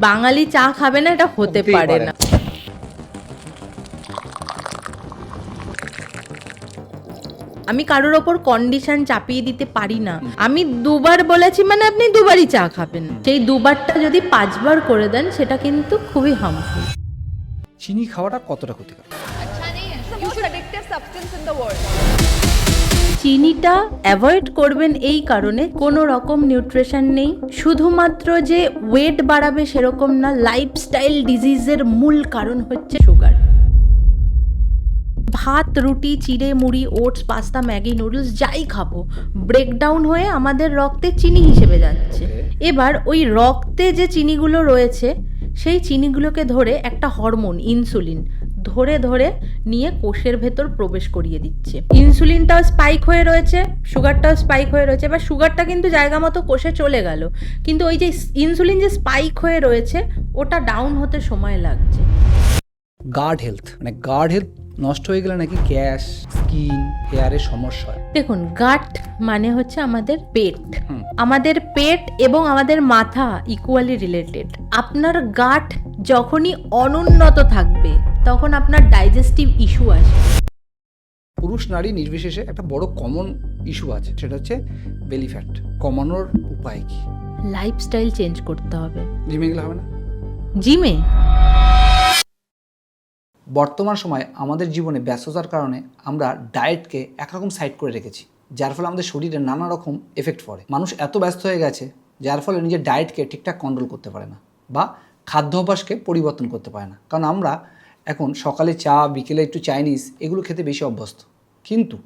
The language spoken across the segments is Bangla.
বাঙালি চা খাবে না এটা হতে পারে না। আমি কারোর ওপর কন্ডিশন চাপিয়ে দিতে পারি না। আমি দুবার বলেছি মানে আপনি দুবারই চা খাবেন। সেই দুবারটা যদি 5 বার করে দেন সেটা কিন্তু খুবই হার্মফুল। চিনি খাওয়াটা কতটা ক্ষতিকর? চিনিটা অ্যাভয়েড করবেন এই কারণে, কোনো রকম নিউট্রিশন নেই, শুধুমাত্র যে ওয়েট বাড়াবে সেরকম না, লাইফস্টাইল ডিজিজের মূল কারণ হচ্ছে সুগার। ভাত, রুটি, চিড়ে, মুড়ি, ওটস, পাস্তা, ম্যাগি, নুডলস যাই খাবো ব্রেকডাউন হয়ে আমাদের রক্তে চিনি হিসেবে যাচ্ছে। এবার ওই রক্তে যে চিনিগুলো রয়েছে সেই চিনিগুলোকে ধরে একটা হরমোন ইনসুলিন ধরে ধরে নিয়ে কোষের ভেতর প্রবেশ করিয়ে দিচ্ছে। ইনসুলিনটাও স্পাইক হয়ে রয়েছে, সুগারটাও স্পাইক হয়ে রয়েছে। এবার সুগারটা কিন্তু জায়গা মতো কোষে চলে গেল, কিন্তু ওই যে ইনসুলিন যে স্পাইক হয়ে রয়েছে ওটা ডাউন হতে সময় লাগছে। গার্ড হেলথ, মানে গার্ড হেলথ নষ্ট হয়ে গেলে নাকি গ্যাস, স্কিন, হেয়ারের সমস্যা হয়। দেখুন, গাট মানে হচ্ছে আমাদের পেট। আমাদের পেট এবং আমাদের মাথা ইকুয়ালি রিলেটেড। আপনার গাট যখনই অনুন্নত থাকবে তখন আপনার ডাইজেস্টিভ ইস্যু আসবে। পুরুষ নারী নির্বিশেষে একটা বড় কমন ইস্যু আছে, সেটা হচ্ছে বেলি ফ্যাট। কমানোর উপায় কি? লাইফস্টাইল চেঞ্জ করতে হবে। জিমে গেলে হবে না? জিমে বর্তমান সময়ে আমাদের জীবনে ব্যস্ততার কারণে আমরা ডায়েটকে একরকম সাইড করে রেখেছি, যার ফলে আমাদের শরীরে নানা রকম এফেক্ট পড়ে। মানুষ এত ব্যস্ত হয়ে গেছে যার ফলে নিজের ডায়েটকে ঠিকঠাক কন্ট্রোল করতে পারে না বা খাদ্যাভ্যাসকে পরিবর্তন করতে পারে না। কারণ আমরা এখন সকালে চা, বিকেলে একটু চাইনিজ এগুলো খেতে বেশি অভ্যস্ত। কিন্তু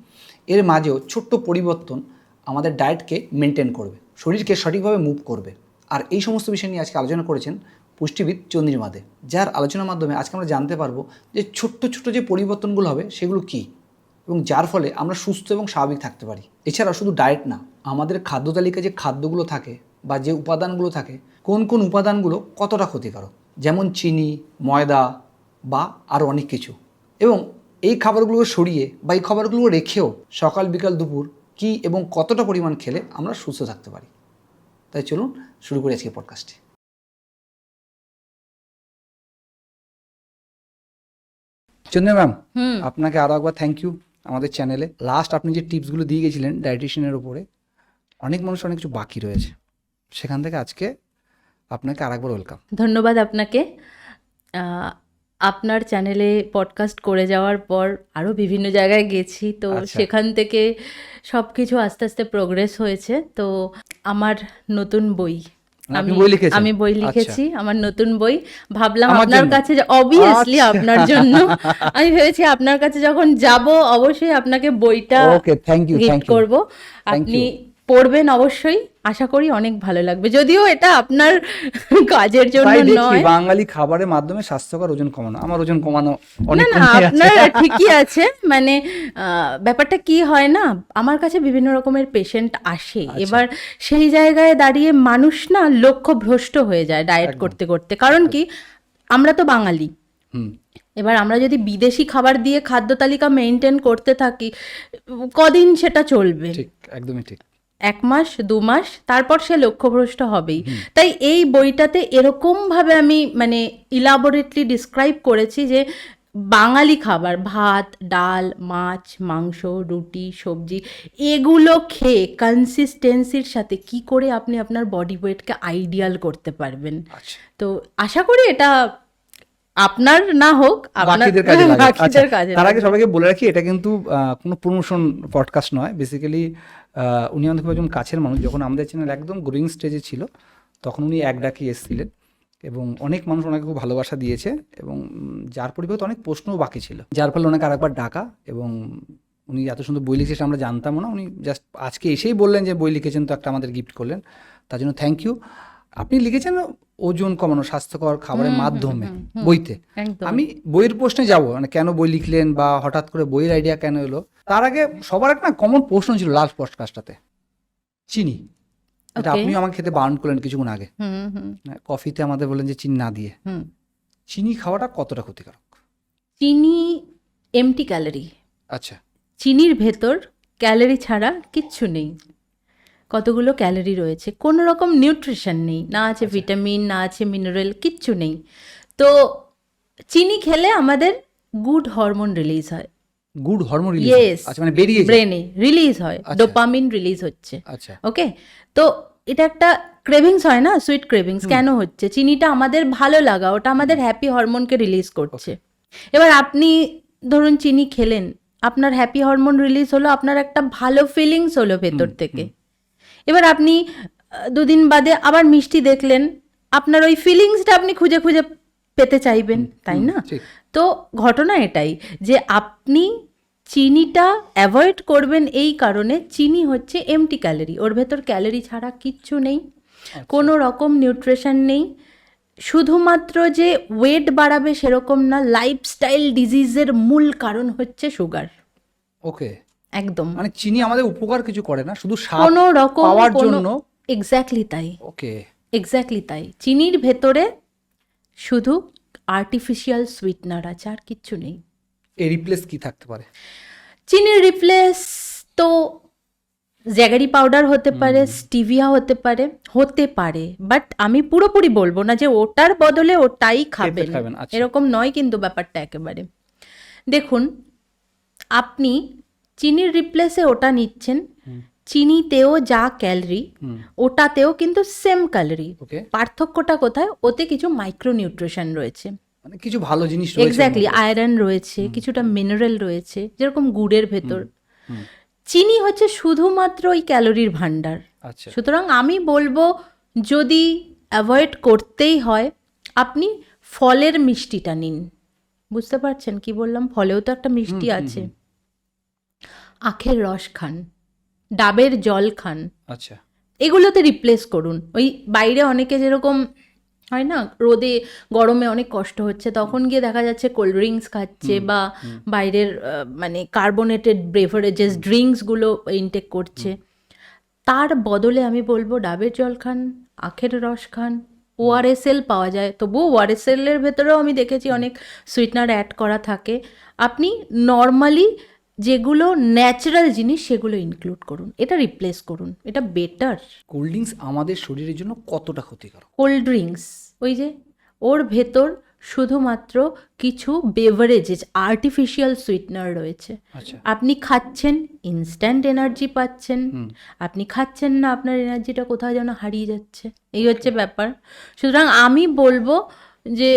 এর মাঝেও ছোট্ট পরিবর্তন আমাদের ডায়েটকে মেনটেন করবে, শরীরকে সঠিকভাবে মুভ করবে। আর এই সমস্ত বিষয় নিয়ে আজকে আলোচনা করেছেন পুষ্টিবিদ চন্দ্রিমা দে, যার আলোচনার মাধ্যমে আজকে আমরা জানতে পারবো যে ছোট্ট ছোট্ট যে পরিবর্তনগুলো হবে সেগুলো কী, এবং যার ফলে আমরা সুস্থ এবং স্বাভাবিক থাকতে পারি। এছাড়াও শুধু ডায়েট না, আমাদের খাদ্য তালিকায় যে খাদ্যগুলো থাকে বা যে উপাদানগুলো থাকে, কোন কোন উপাদানগুলো কতটা ক্ষতিকারক, যেমন চিনি, ময়দা বা আরও অনেক কিছু, এবং এই খাবারগুলো সরিয়ে বা এই খাবারগুলো রেখেও সকাল বিকাল দুপুর কী এবং কতটা পরিমাণ খেলে আমরা সুস্থ থাকতে পারি। তাই চলুন শুরু করি আজকে পডকাস্টটি। চন্দ্রিমা ম্যাম, আপনাকে আরও একবার থ্যাংক ইউ আমাদের চ্যানেলে। লাস্ট আপনি যে টিপসগুলো দিয়ে গেছিলেন ডায়েটিশিয়ানের উপরে, অনেক মানুষ অনেক কিছু বাকি রয়েছে, সেখান থেকে আজকে আপনাকে আরেকবার ওয়েলকাম। ধন্যবাদ আপনাকে। আপনার চ্যানেলে পডকাস্ট করে যাওয়ার পর আরও বিভিন্ন জায়গায় গেছি, তো সেখান থেকে সব কিছু আস্তে আস্তে প্রোগ্রেস হয়েছে। তো আমার নতুন বই, আমি বই লিখেছি, আমার নতুন বই। ভাবলাম আপনার কাছে, অবভিয়াসলি আপনার জন্য আমি ভেবেছি আপনার কাছে যখন যাব অবশ্যই আপনাকে বইটা গিফট করব। আপনি পড়বেন অবশ্যই, আশা করি অনেক ভালো লাগবে, যদিও এটা আপনার কাজের জন্য নয়। বাঙালি খাবারের মাধ্যমে স্বাস্থ্যকর ওজন কমানো, আমার ওজন কমানো অনেক না, আপনার ঠিকই আছে। মানে ব্যাপারটা কি হয় না, আমার কাছে বিভিন্ন রকমের পেশেন্ট আসে, এবার সেই জায়গায় দাঁড়িয়ে মানুষ না লক্ষ্য ভ্রষ্ট হয়ে যায় ডায়েট করতে করতে। কারণ কি, আমরা তো বাঙালি, এবার আমরা যদি বিদেশি খাবার দিয়ে খাদ্য তালিকা মেনটেন করতে থাকি, কদিন সেটা চলবে? একদমই ঠিক, 1 মাস 2 মাস, তারপর সে লক্ষ্যভ্রষ্ট হবেই। তাই এই বইটাতে এরকমভাবে আমি মানে ইলাবোরেটলি ডিসক্রাইব করেছি যে বাঙালি খাবার, ভাত, ডাল, মাছ, মাংস, রুটি, সবজি, এগুলো খেয়ে কনসিস্টেন্সির সাথে কি করে আপনি আপনার বডি ওয়েটকে আইডিয়াল করতে পারবেন। তো আশা করি এটা আপনার না হোক, বাকিদের কাজে। তার আগে সবাইকে বলে রাখি, এটা কিন্তু কোনো প্রমোশন পডকাস্ট নয়। বেসিক্যালি উনি আমাদের খুব একজন কাছের মানুষ। যখন আমাদের চ্যানেল একদম গ্রোয়িং স্টেজে ছিল তখন উনি এক ডাকে এসেছিলেন, এবং অনেক মানুষ ওনাকে খুব ভালোবাসা দিয়েছে, এবং যার পরিবর্তে অনেক প্রশ্নও বাকি ছিল, যার ফলে ওনাকে আরেকবার ডাকা। এবং উনি এত সুন্দর বই লিখেছে আমরা জানতামও না, উনি জাস্ট আজকে এসেই বললেন যে বই লিখেছেন, তো একটা আমাদের গিফট করলেন, তার জন্য থ্যাংক ইউ। আপনি লিখেছেন ওজন কমানো স্বাস্থ্যকর খাবারের মাধ্যমে বইতে। আমি বইয়ের প্রশ্নে যাব, মানে কেন বই লিখলেন বা হঠাৎ করে বইয়ের আইডিয়া কেন এলো, তার আগে সবার একটা কমন প্রশ্ন ছিল লাস্ট পডকাস্টটাতে, চিনি। এটা আপনিও আমাকে খেতে বারণ করলেন কিছুক্ষণ আগে। কফিতে আমাদের বললেন যে চিনি না দিয়ে। চিনি খাওয়াটা কতটা ক্ষতিকারক? চিনি এমটি ক্যালোরি। আচ্ছা, চিনির ভেতর ক্যালোরি ছাড়া কিচ্ছু নেই। কতগুলো ক্যালোরি রয়েছে, কোনো রকম নিউট্রিশন নেই, না আছে ভিটামিন, না আছে মিনারেল, কিচ্ছু নেই। তো চিনি খেলে আমাদের গুড হরমোন রিলিজ হয়। Good hormone release? ইয়েস, আচ্ছা, মানে বেরিয়ে যায়, ব্রেনে রিলিজ হয়, ডোপামিন রিলিজ হচ্ছে। আচ্ছা, ওকে। তো এটা একটা ক্রেভিংস হয় না, সুইট ক্রেভিংস কেন হচ্ছে? চিনিটা আমাদের ভালো লাগা, ওটা আমাদের হ্যাপি হরমোনকে রিলিজ করছে। এবার আপনি ধরুন চিনি খেলেন, আপনার হ্যাপি হরমোন রিলিজ হলো, আপনার একটা ভালো ফিলিংস হলো ভেতর থেকে। এবার আপনি 2 দিন বাদে আবার মিষ্টি দেখলেন, আপনার ওই ফিলিংসটা আপনি খুঁজে খুঁজে পেতে চাইবেন, তাই না? তো ঘটনা এটাই যে আপনি চিনিটা অ্যাভয়েড করবেন এই কারণে, চিনি হচ্ছে এমটি ক্যালোরি, ওর ভেতর ক্যালোরি ছাড়া কিচ্ছু নেই, কোনো রকম নিউট্রিশন নেই। শুধুমাত্র যে ওয়েট বাড়াবে সেরকম না, লাইফস্টাইল ডিজিজের মূল কারণ হচ্ছে সুগার। ওকে, একদম, মানে চিনি আমাদের উপকার কিছু করে না, শুধু স্বাদ কোনো রকম পাওয়ার জন্য। এক্স্যাক্টলি তাই। ওকে, এক্স্যাক্টলি তাই। চিনির ভেতরে শুধু আর্টিফিশিয়াল সুইটনার আছে, আর কিচ্ছু নেই। এর রিপ্লেস কি থাকতে পারে? চিনির রিপ্লেস তো জ্যাগারি পাউডার হতে পারে, স্টিভিয়া হতে পারে, বাট আমি পুরোপুরি বলবো না যে ওটার বদলে ওটাই খাবেন, এরকম নয় কিন্তু ব্যাপারটা একেবারে। দেখুন, আপনি চিনির রিপ্লেসে ওটা নিচ্ছেন, চিনিতেও যা ক্যালোরি ওটাতেও কিন্তু সেম ক্যালোরি। পার্থক্যটা কোথায়? ওতে কিছু মাইক্রো নিউট্রিশন রয়েছে, মানে কিছু ভালো জিনিস রয়েছে, এক্স্যাক্টলি, আয়রন রয়েছে, কিছুটা মিনারেল রয়েছে, যেরকম গুড়ের ভেতর। চিনি হচ্ছে শুধুমাত্র ওই ক্যালোরির ভান্ডার। সুতরাং আমি বলবো যদি অ্যাভয়েড করতেই হয়, আপনি ফলের মিষ্টিটা নিন। বুঝতে পারছেন কি বললাম? ফলেও তো একটা মিষ্টি আছে। আখের রস খান, ডাবের জল খান, আচ্ছা, এগুলোতে রিপ্লেস করুন। ওই বাইরে অনেকে যেরকম হয় না, রোদে গরমে অনেক কষ্ট হচ্ছে, তখন গিয়ে দেখা যাচ্ছে কোল্ড ড্রিঙ্কস খাচ্ছে বা বাইরের মানে কার্বোনেটেড বেভারেজেস ড্রিঙ্কসগুলো ইনটেক করছে। তার বদলে আমি বলবো ডাবের জল খান, আখের রস খান, ওআরএসএল পাওয়া যায়, তবুও ওআরএসএলের ভেতরেও আমি দেখেছি অনেক সুইটনার অ্যাড করা থাকে। আপনি নর্মালি যেগুলো ন্যাচারাল জিনিস সেগুলো ইনক্লুড করুন, এটা রিপ্লেস করুন, এটা বেটার। কোল্ড ড্রিঙ্কস আমাদের শরীরের জন্য কতটা ক্ষতিকারক? কোল্ড ড্রিঙ্কস ওই যে ওর ভেতর শুধুমাত্র কিছু বেভারেজেস আর্টিফিশিয়াল সুইটনার রয়েছে। আপনি খাচ্ছেন, ইনস্ট্যান্ট এনার্জি পাচ্ছেন, আপনি খাচ্ছেন না, আপনার এনার্জিটা কোথাও যেন হারিয়ে যাচ্ছে, এই হচ্ছে ব্যাপার। সুতরাং আমি বলবো যে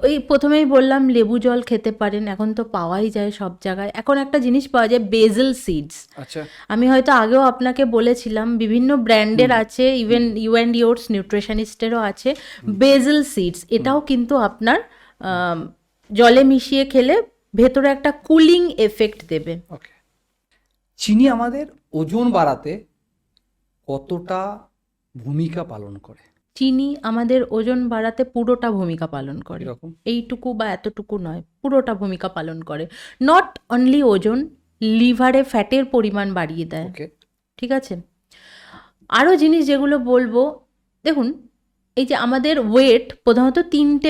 ওই প্রথমেই বললাম লেবু জল খেতে পারেন, এখন তো পাওয়াই যায় সব জায়গায়। এখন একটা জিনিস পাওয়া যায় বেজেল সিডস, আমি হয়তো আগেও আপনাকে বলেছিলাম, বিভিন্ন ব্র্যান্ডের আছে, ইভেন ইউ অ্যান্ড ইয়োর্স নিউট্রিশনিস্টেরও আছে বেজেল সিডস। এটাও কিন্তু আপনার জলে মিশিয়ে খেলে ভেতরে একটা কুলিং এফেক্ট দেবে। চিনি আমাদের ওজন বাড়াতে কতটা ভূমিকা পালন করে? চিনি আমাদের ওজন বাড়াতে পুরোটা ভূমিকা পালন করে, এইটুকু বা এতটুকু নয়, পুরোটা ভূমিকা পালন করে। নট অনলি ওজন, লিভারে ফ্যাটের পরিমাণ বাড়িয়ে দেয়, ঠিক আছে? আরও জিনিস যেগুলো বলবো, দেখুন এই যে আমাদের ওয়েট প্রধানত 3টে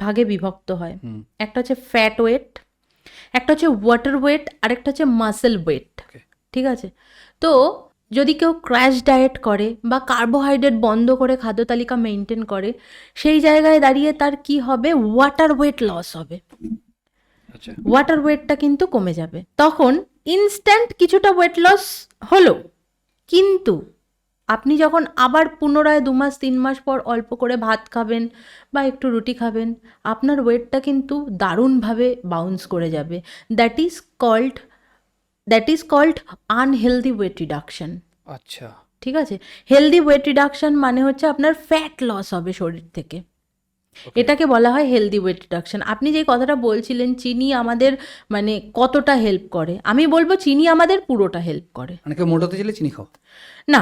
ভাগে বিভক্ত হয়। একটা হচ্ছে ফ্যাট ওয়েট, একটা হচ্ছে ওয়াটার ওয়েট, আর একটা হচ্ছে মাসেল ওয়েট, ঠিক আছে? তো যদি কেউ ক্র্যাশ ডায়েট করে বা কার্বোহাইড্রেট বন্ধ করে খাদ্য তালিকা মেনটেন করে, সেই জায়গায় দাঁড়িয়ে তার কি হবে? ওয়াটার ওয়েট লস হবে, ওয়াটার ওয়েটটা কিন্তু কমে যাবে। তখন ইনস্ট্যান্ট কিছুটা ওয়েট লস হলো, কিন্তু আপনি যখন আবার পুনরায় 2 মাস 3 মাস পর অল্প করে ভাত খাবেন বা একটু রুটি খাবেন, আপনার ওয়েটটা কিন্তু দারুণভাবে বাউন্স করে যাবে। That is called unhealthy weight reduction. আচ্ছা, ঠিক আছে? হেলদি ওয়েট রিডাকশন মানে হচ্ছে আপনার ফ্যাট লস হবে শরীর থেকে, এটাকে বলা হয় হেলদি ওয়েট রিডাকশন। আপনি যে কথাটা বলছিলেন চিনি আমাদের মানে কতটা হেল্প করে, আমি বলবো চিনি আমাদের পুরোটা হেল্প করে। মানে কেউ মোটা হতে চাইলে চিনি খাও না,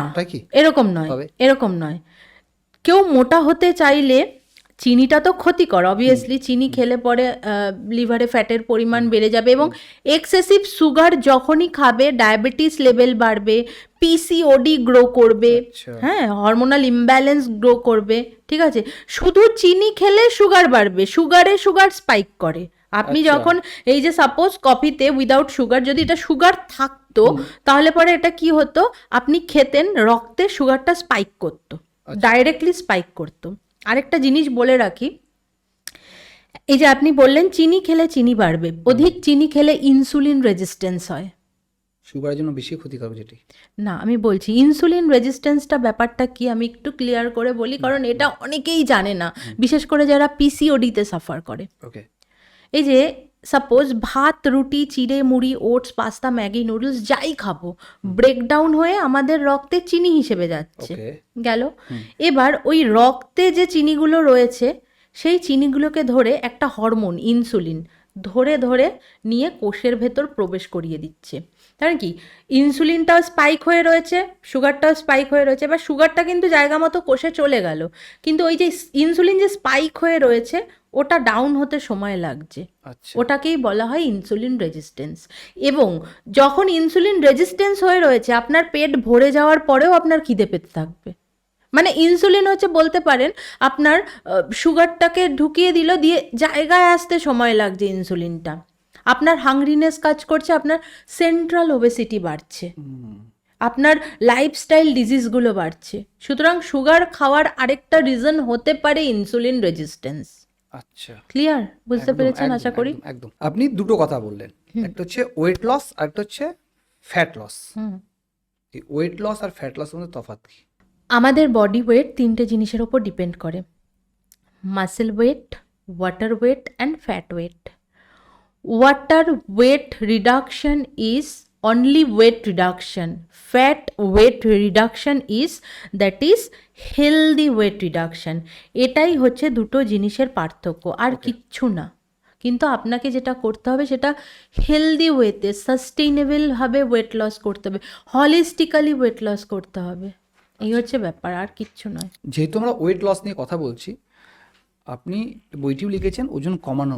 এরকম নয়। কেউ মোটা হতে চাইলে চিনিটা তো ক্ষতিকর, অবভিয়াসলি চিনি খেলে পরে লিভারে ফ্যাটের পরিমাণ বেড়ে যাবে, এবং এক্সেসিভ সুগার যখনই খাবে ডায়াবেটিস লেভেল বাড়বে, পিসিওডি গ্রো করবে, হ্যাঁ, হরমোনাল ইমব্যালেন্স গ্রো করবে, ঠিক আছে? শুধু চিনি খেলে সুগার বাড়বে, সুগার স্পাইক করে, আপনি যখন এই যে সাপোজ কফিতে উইদাউট সুগার, যদি এটা সুগার থাকতো তাহলে পরে এটা কি হতো, আপনি খেতেন, রক্তে সুগারটা স্পাইক করতো, ডাইরেক্টলি স্পাইক করতো। আরেকটা জিনিস বলে রাখি, এই যে আপনি বললেন চিনি খেলে চিনি বাড়বে, অধিক চিনি খেলে ইনসুলিন রেজিস্ট্যান্স হয়। সুগারের জন্য বেশি ক্ষতিকারক যেটি না, আমি বলছি ইনসুলিন রেজিস্ট্যান্সটা ব্যাপারটা কি আমি একটু ক্লিয়ার করে বলি, কারণ এটা অনেকেই জানে না, বিশেষ করে যারা পিসিওডিতে সাফার করে। ওকে। এই যে সাপোজ ভাত, রুটি, চিড়ে মুড়ি, ওটস, পাস্তা, ম্যাগি, নুডলস যাই খাবো, ব্রেকডাউন হয়ে আমাদের রক্তে চিনি হিসেবে যাচ্ছে, গেল। এবার ওই রক্তে যে চিনিগুলো রয়েছে সেই চিনিগুলোকে ধরে একটা হরমোন ইনসুলিন ধরে ধরে নিয়ে কোষের ভেতর প্রবেশ করিয়ে দিচ্ছে। তার কি ইনসুলিনটাও স্পাইক হয়ে রয়েছে, সুগারটাও স্পাইক হয়ে রয়েছে, এবার সুগারটা কিন্তু জায়গা মতো কোষে চলে গেল, কিন্তু ওই যে ইনসুলিন যে স্পাইক হয়ে রয়েছে ওটা ডাউন হতে সময় লাগছে, ওটাকেই বলা হয় ইনসুলিন রেজিস্ট্যান্স। এবং যখন ইনসুলিন রেজিস্ট্যান্স হয়ে রয়েছে আপনার পেট ভরে যাওয়ার পরেও আপনার খিদে পেতে থাকবে, মানে ইনসুলিন হচ্ছে বলতে পারেন আপনার সুগারটাকে ঢুকিয়ে দিল, দিয়ে জায়গায় আসতে সময় লাগছে ইনসুলিনটা, আপনার হাংরিনেস কাজ করছে, আপনার সেন্ট্রাল ওবেসিটি বাড়ছে, আপনার লাইফস্টাইল ডিজিজগুলো বাড়ছে। সুতরাং সুগার খাওয়ার আরেকটা রিজন হতে পারে ইনসুলিন রেজিস্ট্যান্স। আচ্ছা, ক্লিয়ার, বুঝতে পেরেছেন আশা করি। একদম। আপনি দুটো কথা বললেন, একটা হচ্ছে ওয়েট লস আর একটা হচ্ছে ফ্যাট লস। এই ওয়েট লস আর ফ্যাট লস মধ্যে তফাৎ কি? আমাদের বডি ওয়েট তিনটে জিনিসের ওপর ডিপেন্ড করে, muscle weight, water weight and fat weight. Water weight reduction is only weight reduction, fat weight reduction is that is healthy weight reduction। এটাই হচ্ছে দুটো জিনিসের পার্থক্য, আর কিচ্ছু না। কিন্তু আপনাকে যেটা করতে হবে সেটা হেলদি ওয়েতে সাস্টেইনেবলভাবে ওয়েট লস করতে হবে, হলিস্টিক্যালি ওয়েট লস করতে হবে, এই হচ্ছে ব্যাপার, আর কিচ্ছু নয়। যেহেতু আমরা ওয়েট লস নিয়ে কথা বলছি, আপনি বইটিও লিখেছেন ওজন কমানো,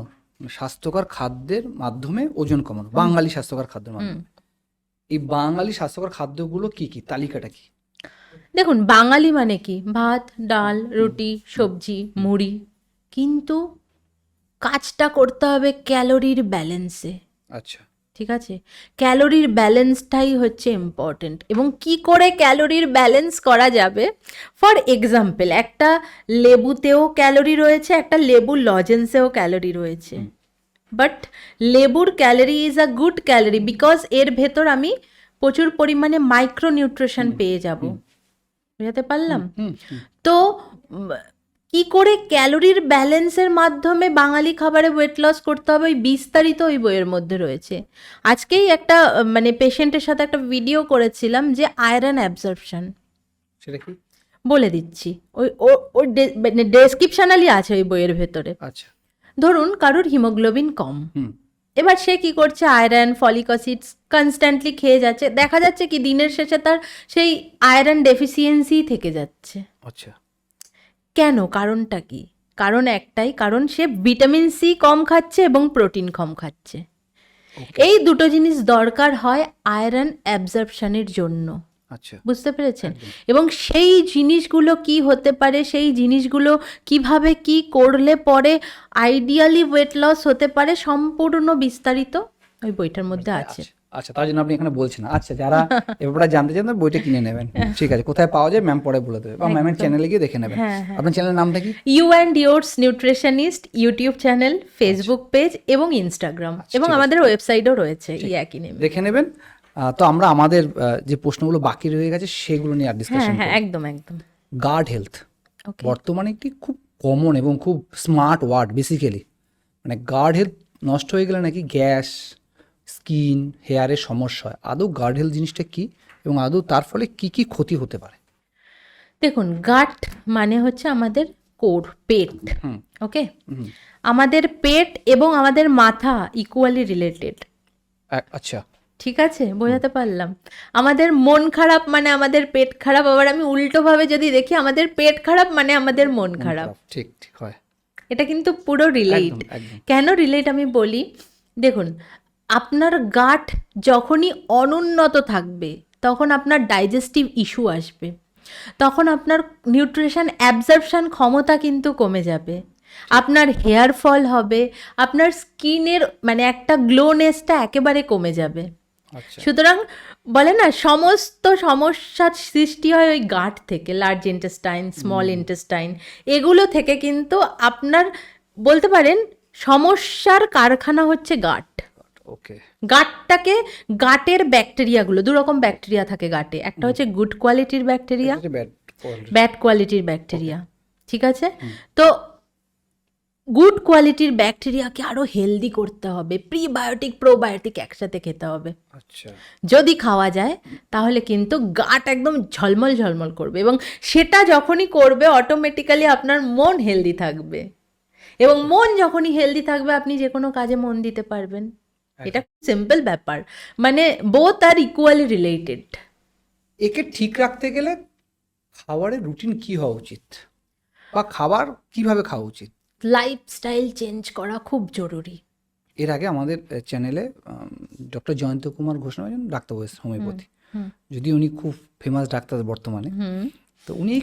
স্বাস্থ্যকর খাদ্যের মাধ্যমে ওজন কমানো, বাঙালি স্বাস্থ্যকর খাদ্যের মাধ্যমে। এই বাঙালি স্বাস্থ্যকর খাদ্যগুলো কি কি, তালিকাটা কি? দেখুন, বাঙালি মানে কি, ভাত, ডাল, রুটি, সবজি, মুড়ি, কিন্তু কাজটা করতে হবে ক্যালোরির ব্যালেন্সে। আচ্ছা, ঠিক আছে, ক্যালোরির ব্যালেন্সটাই হচ্ছে ইম্পর্টেন্ট। এবং কি করে ক্যালোরির ব্যালেন্স করা যাবে, ফর এক্সাম্পল একটা লেবুতেও ক্যালোরি রয়েছে, একটা লেবু লজেন্সেও ক্যালোরি রয়েছে, বাট লেবুর calorie is a good calorie because এর ভেতর আমি প্রচুর পরিমাণে মাইক্রো নিউট্রিশন পেয়ে যাব। বুঝাতে পারলাম? তো কি করে ক্যালোরির ব্যালেন্সের মাধ্যমে বাঙালি খাবারে ওয়েট লস করতে হবে, ওই বিস্তারিত ওই বইয়ের মধ্যে রয়েছে। আজকেই একটা মানে পেশেন্টের সাথে একটা ভিডিও করেছিলাম যে আয়রন অ্যাবজর্পশন, সেটা কি বলে দিচ্ছি, ওই ডেসক্রিপশনালি আছে ওই বইয়ের ভেতরে। আচ্ছা, ধরুন কারোর হিমোগ্লোবিন কম, এবার সে কি করছে, আয়রন, ফলিক অ্যাসিড কনস্ট্যান্টলি খেয়ে যাচ্ছে, দেখা যাচ্ছে কি দিনের শেষে তার সেই আয়রন ডেফিসিয়েন্সি থেকে যাচ্ছে। আচ্ছা, কেন, কারণটা কি? কারণ একটাই, কারণ সে ভিটামিন সি কম খাচ্ছে এবং প্রোটিন কম খাচ্ছে। এই দুটো জিনিস দরকার হয় আয়রন অ্যাবজর্পশনের জন্য। আচ্ছা, বুঝতে পেরেছেন? এবং সেই জিনিসগুলো কি হতে পারে, সেই জিনিসগুলো কিভাবে কি করলে পরে আইডিয়ালি ওয়েট লস হতে পারে, সম্পূর্ণ বিস্তারিত ওই বইটার মধ্যে আছে। আচ্ছা, তার জন্য আপনি এখানে বলছেন। আচ্ছা, যারা এ ব্যাপারে জানতে চান বইটা কিনে নেবেন। ঠিক আছে, কোথায় পাওয়া যায় ম্যাম পরে বলে দেবে, বা ম্যামের চ্যানেলে গিয়ে দেখে নেবেন। আপনার চ্যানেলের নামটা কি? You and yours nutritionist, YouTube channel, Facebook page এবং ইনস্টাগ্রাম, এবং আমাদের ওয়েবসাইটও রয়েছে এই একই নেমে, দেখে নেবেন। তো আমরা আমাদের যে প্রশ্নগুলো বাকি রয়ে গেছে সেগুলো নিয়ে আর ডিসকাশন করব। একদম একদম। গাট হেলথ বর্তমানে একটি খুব কমন এবং খুব স্মার্ট ওয়ার্ড বেসিক্যালি। মানে গাট হেলথ নষ্ট হয়ে গেলে নাকি গ্যাস, স্কিন, হেয়ারের সমস্যা হয়। আদৌ গাট হেলথ জিনিসটা কি, এবং আদৌ তার ফলে কি কি ক্ষতি হতে পারে? দেখুন, গাট মানে হচ্ছে আমাদের কোর, পেট। ওকে, আমাদের পেট এবং আমাদের মাথা ইকুয়ালি রিলেটেড। আচ্ছা, ঠিক আছে, বোঝাতে পারলাম? আমাদের মন খারাপ মানে আমাদের পেট খারাপ, আবার আমি উল্টোভাবে যদি দেখি আমাদের পেট খারাপ মানে আমাদের মন খারাপ। ঠিক ঠিক হয়, এটা কিন্তু পুরো রিলেট। কেন রিলেট আমি বলি, দেখুন আপনার গাট যখনই অনুন্নত থাকবে তখন আপনার ডাইজেস্টিভ ইস্যু আসবে, তখন আপনার নিউট্রিশন অ্যাবজর্পশন ক্ষমতা কিন্তু কমে যাবে, আপনার হেয়ার ফল হবে, আপনার স্কিনের মানে একটা গ্লোনেসটা একেবারে কমে যাবে। আচ্ছা সুতরাং বলে না সমস্ত সমস্যার সৃষ্টি হয় ওই গাঁট থেকে, লার্জ ইন্টেস্টাইন, স্মল ইন্টেস্টাইন, এগুলো থেকে কিন্তু আপনার বলতে পারেন সমস্যার কারখানা হচ্ছে গাঁট। ওকে গাঁটটাকে, গাঁটের ব্যাকটেরিয়াগুলো, দু রকম ব্যাকটেরিয়া থাকে গাঁটে, একটা হচ্ছে গুড কোয়ালিটির ব্যাকটেরিয়া, ব্যাড কোয়ালিটির ব্যাকটেরিয়া, ঠিক আছে? তো গুড কোয়ালিটির ব্যাকটেরিয়াকে আরও হেলদি করতে হবে, প্রিবায়োটিক প্রোবায়োটিক একসাথে খেতে হবে। আচ্ছা যদি খাওয়া যায় তাহলে কিন্তু গাট একদম ঝলমল ঝলমল করবে, এবং সেটা যখনই করবে অটোমেটিক্যালি আপনার মন হেলদি থাকবে, এবং মন যখনই হেলদি থাকবে আপনি যে কোনো কাজে মন দিতে পারবেন। এটা সিম্পল ব্যাপার, মানে বোথ আর ইকুয়ালি রিলেটেড। একে ঠিক রাখতে গেলে খাবারের রুটিন কি হওয়া উচিত, বা খাবার কিভাবে খাওয়া উচিত? লাইফস্টাইল চেঞ্জ করা খুব জরুরি। এর আগে আমাদের চ্যানেলে ডক্টর জয়ন্ত কুমার ঘোষ নামে একজন ডাক্তার বসে হোমিওপ্যাথি, যদি উনি খুব ফেমাস ডাক্তার বর্তমানে, তো উনি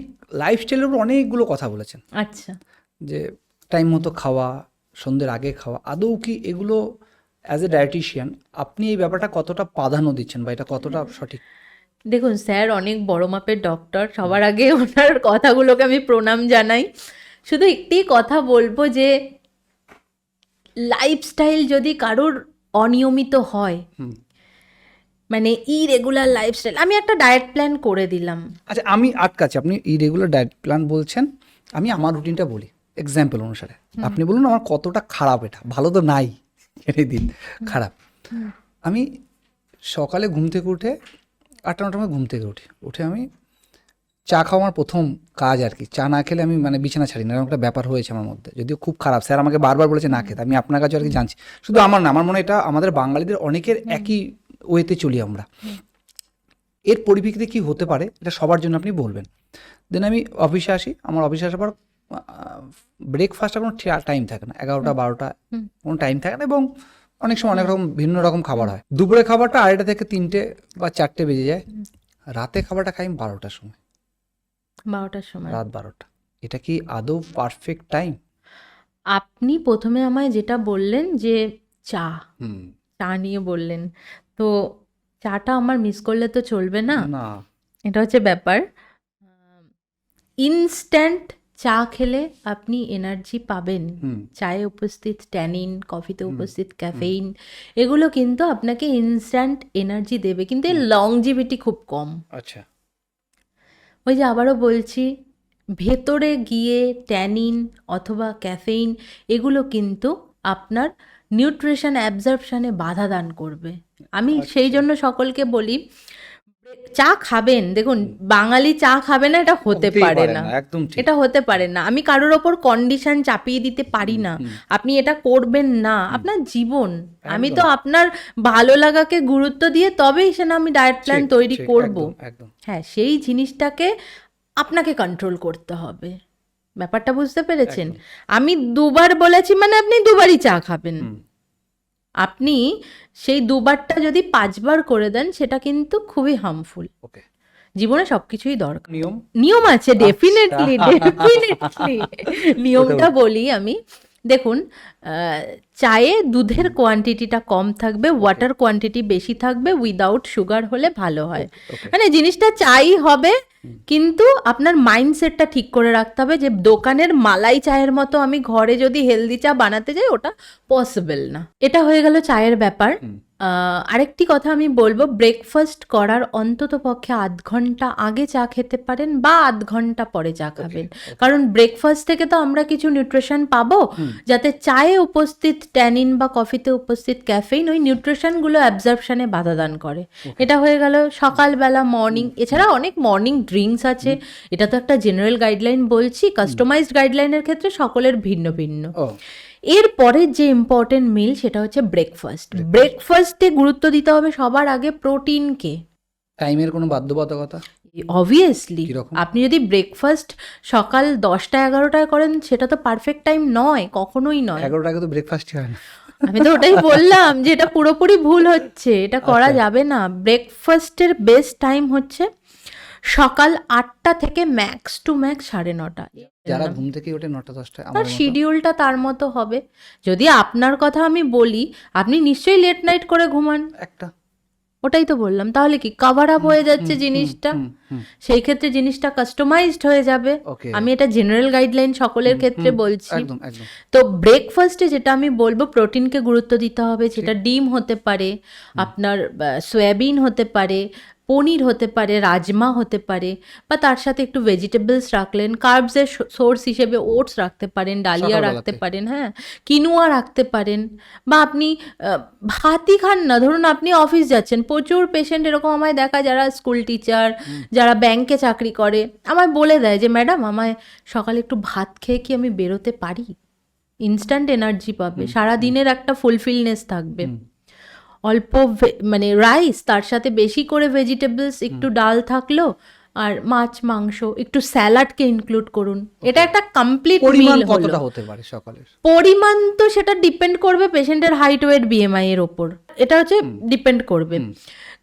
লাইফস্টাইলের উপর অনেকগুলো কথা বলেছেন। আচ্ছা, যে টাইম মতো খাওয়া, সন্ধ্যের আগে খাওয়া, আদৌ কি এগুলো অ্যাজ এ ডায়েটিশিয়ান আপনি এই ব্যাপারটা কতটা প্রাধান্য দিচ্ছেন, বা এটা কতটা সঠিক? দেখুন স্যার অনেক বড় মাপের ডক্টর, সবার আগে ওনার কথাগুলোকে আমি প্রণাম জানাই। শুধু একটি কথা বলবো যে লাইফস্টাইল যদি কারোর অনিয়মিত হয়, মানে ইরেগুলার লাইফস্টাইল, আমি একটা ডায়েট প্ল্যান করে দিলাম। আচ্ছা আমি আটকাচ্ছি, আপনি ইরেগুলার ডায়েট প্ল্যান বলছেন, আমি আমার রুটিনটা বলি এক্সাম্পল অনুসারে, আপনি বলুন আমার কতটা খারাপ, এটা ভালো তো নাই এই দিন, খারাপ। আমি সকালে ঘুম থেকে উঠে 8-9টার সময় ঘুম থেকে উঠে আমি চা খাওয়া আমার প্রথম কাজ আর কি। চা না খেলে আমি মানে বিছানা ছাড়ি না, এরকম একটা ব্যাপার হয়েছে আমার মধ্যে, যদিও খুব খারাপ, স্যার আমাকে বারবার বলেছে না খেতে, আমি আপনার কাছে আর কি জানছি, শুধু আমার না, আমার মনে হয় এটা আমাদের বাঙালিদের অনেকের একই ওয়েতে চলি আমরা। এর পরিপ্রেক্ষিতে কি হতে পারে এটা সবার জন্য আপনি বলবেন। দেন আমি অফিসে আসি, আমার অফিসে আসার পর ব্রেকফাস্টের কোনো টাইম থাকে না, 11টা 12টা কোনো টাইম থাকে না, এবং অনেক সময় অনেক রকম ভিন্ন রকম খাবার হয়। দুপুরে খাবারটা 2:30 থেকে 3টে বা 4টে বেজে যায়, রাতে খাবারটা খাই 12টার সময়, 12টার সময়, রাত 12টা। এটা কি আদৌ পারফেক্ট টাইম? আপনি প্রথমে আমায় যেটা বললেন যে চা নিয়ে বললেন, তো চাটা আমার মিস করলে তো চলবে না, না এটা হচ্ছে ব্যাপার। ইনস্ট্যান্ট চা খেলে আপনি এনার্জি পাবেন, চায়ে উপস্থিত ট্যানিন, কফিতে উপস্থিত ক্যাফেইন, এগুলো কিন্তু আপনাকে ইনস্ট্যান্ট এনার্জি দেবে, কিন্তু এর লংজিভিটি খুব কম। আচ্ছা ওই যে আবারও বলছি, ভেতরে গিয়ে ট্যানিন অথবা ক্যাফেইন এগুলো কিন্তু আপনার নিউট্রিশন অ্যাবজর্পশনে বাধা দান করবে। আমি সেই জন্য সকলকে বলি চা খাবেন, দেখুন বাঙালি চা খাবে না এটা হতে পারে না, একদম ঠিক। এটা হতে পারে না। আমি কারোর ওপর কন্ডিশন চাপিয়ে দিতে পারি না, আপনি এটা করবেন না, আপনার জীবন। আমি তো আপনার ভালো লাগাকে গুরুত্ব দিয়ে তবেই সে না আমি ডায়েট প্ল্যান তৈরি করব। হ্যাঁ, সেই জিনিসটাকে আপনাকে কন্ট্রোল করতে হবে, ব্যাপারটা বুঝতে পেরেছেন? আমি 2বার বলেছি মানে আপনি 2বারই চা খাবেন। আপনি সেই 2বারটা যদি 5বার করে দেন সেটা কিন্তু খুবই হার্মফুল। জীবনে সবকিছুই দরকার, নিয়ম আছে, ডেফিনেটলি ডেফিনেটলি নিয়মটা বলি আমি। দেখুন, চায়ে দুধের কোয়ান্টিটিটা কম থাকবে, ওয়াটার কোয়ান্টিটি বেশি থাকবে, উইদাউট সুগার হলে ভালো হয়। মানে জিনিসটা চাই হবে, কিন্তু আপনার মাইন্ডসেটটা ঠিক করে রাখতে হবে যে দোকানের মালাই চায়ের মতো আমি ঘরে যদি হেলদি চা বানাতে যাই ওটা পসিবল না। এটা হয়ে গেল চায়ের ব্যাপার। আরেকটি কথা আমি বলবো, ব্রেকফাস্ট করার অন্তত পক্ষে 1/2 ঘন্টা আগে চা খেতে পারেন বা 1/2 ঘন্টা পরে চা খাবেন, কারণ ব্রেকফাস্ট থেকে তো আমরা কিছু নিউট্রিশন পাবো, যাতে চায়ে উপস্থিত ট্যানিন বা কফিতে উপস্থিত ক্যাফেইন ওই নিউট্রিশনগুলো অ্যাবজর্পশনে বাধা দান করে। এটা হয়ে গেল সকালবেলা মর্নিং। এছাড়া অনেক মর্নিং ড্রিঙ্কস আছে, এটা তো একটা জেনারেল গাইডলাইন বলছি, কাস্টমাইজড গাইডলাইনের ক্ষেত্রে সকলের ভিন্ন ভিন্ন। এরপরের যে ইম্পর্টেন্ট মিল সেটা হচ্ছে ব্রেকফাস্ট। ব্রেকফাস্টে গুরুত্ব দিতে হবে সবার আগে প্রোটিনকে। টাইমের কোনো বাধ্যবাধকতা? অবভিয়াসলি, আপনি যদি ব্রেকফাস্ট সকাল 10টা 11টায় করেন সেটা তো পারফেক্ট টাইম নয়, কখনোই নয়। 11টায় তো ব্রেকফাস্টই হয় না। আমি তো ওটাই বললাম যে এটা পুরোপুরি ভুল হচ্ছে, এটা করা যাবে না। ব্রেকফাস্টের বেস্ট টাইম হচ্ছে সকাল 8টা থেকে ম্যাক্স টু ম্যাক্স 9:30। যারা ঘুম থেকে ওঠে 9টা-10টায় তার শিডিউলটা তার মতো হবে। যদি আপনার কথা আমি বলি, আপনি নিশ্চয়ই লেট নাইট করে ঘুমান। একটা ওটাই তো বললাম, তাহলে কি কভার আপ হয়ে যাচ্ছে জিনিসটা, সেই ক্ষেত্রে জিনিসটা কাস্টমাইজড হয়ে যাবে। আমি এটা জেনারেল গাইডলাইন সকলের ক্ষেত্রে বলছি। তো ব্রেকফাস্টে যেটা আমি বলবো, প্রোটিনকে গুরুত্ব দিতে হবে। সেটা ডিম হতে পারে, আপনার সয়াবিন হতে পারে, পনির হতে পারে, রাজমা হতে পারে, বা তার সাথে একটু ভেজিটেবলস রাখলেন। কার্বসের সোর্স হিসেবে ওটস রাখতে পারেন, ডালিয়া রাখতে পারেন, হ্যাঁ, কিনুয়া রাখতে পারেন। বা আপনি ভাতই খান না, ধরুন আপনি অফিস যাচ্ছেন, প্রচুর পেশেন্ট এরকম আমায় দেখা, যারা স্কুল টিচার, যারা ব্যাংকে চাকরি করে, আমায় বলে দেয় যে ম্যাডাম আমায় সকালে একটু ভাত খেয়ে কি আমি বেরোতে পারি? ইনস্ট্যান্ট এনার্জি পাবে, সারা দিনের একটা ফুলফিলনেস থাকবে। অল্প মানে রাইস, তার সাথে বেশি করে ভেজিটেবলস, একটু ডাল থাকলো, আর মাছ মাংস, একটু স্যালাডকে ইনক্লুড করুন। এটা একটা কমপ্লিট মিল হলো। হতে পারে সকালের পরিমাণ তো সেটা ডিপেন্ড করবে পেশেন্টের হাইট, ওয়েট, বিএমআই এর ওপর, এটা হচ্ছে ডিপেন্ড করবে।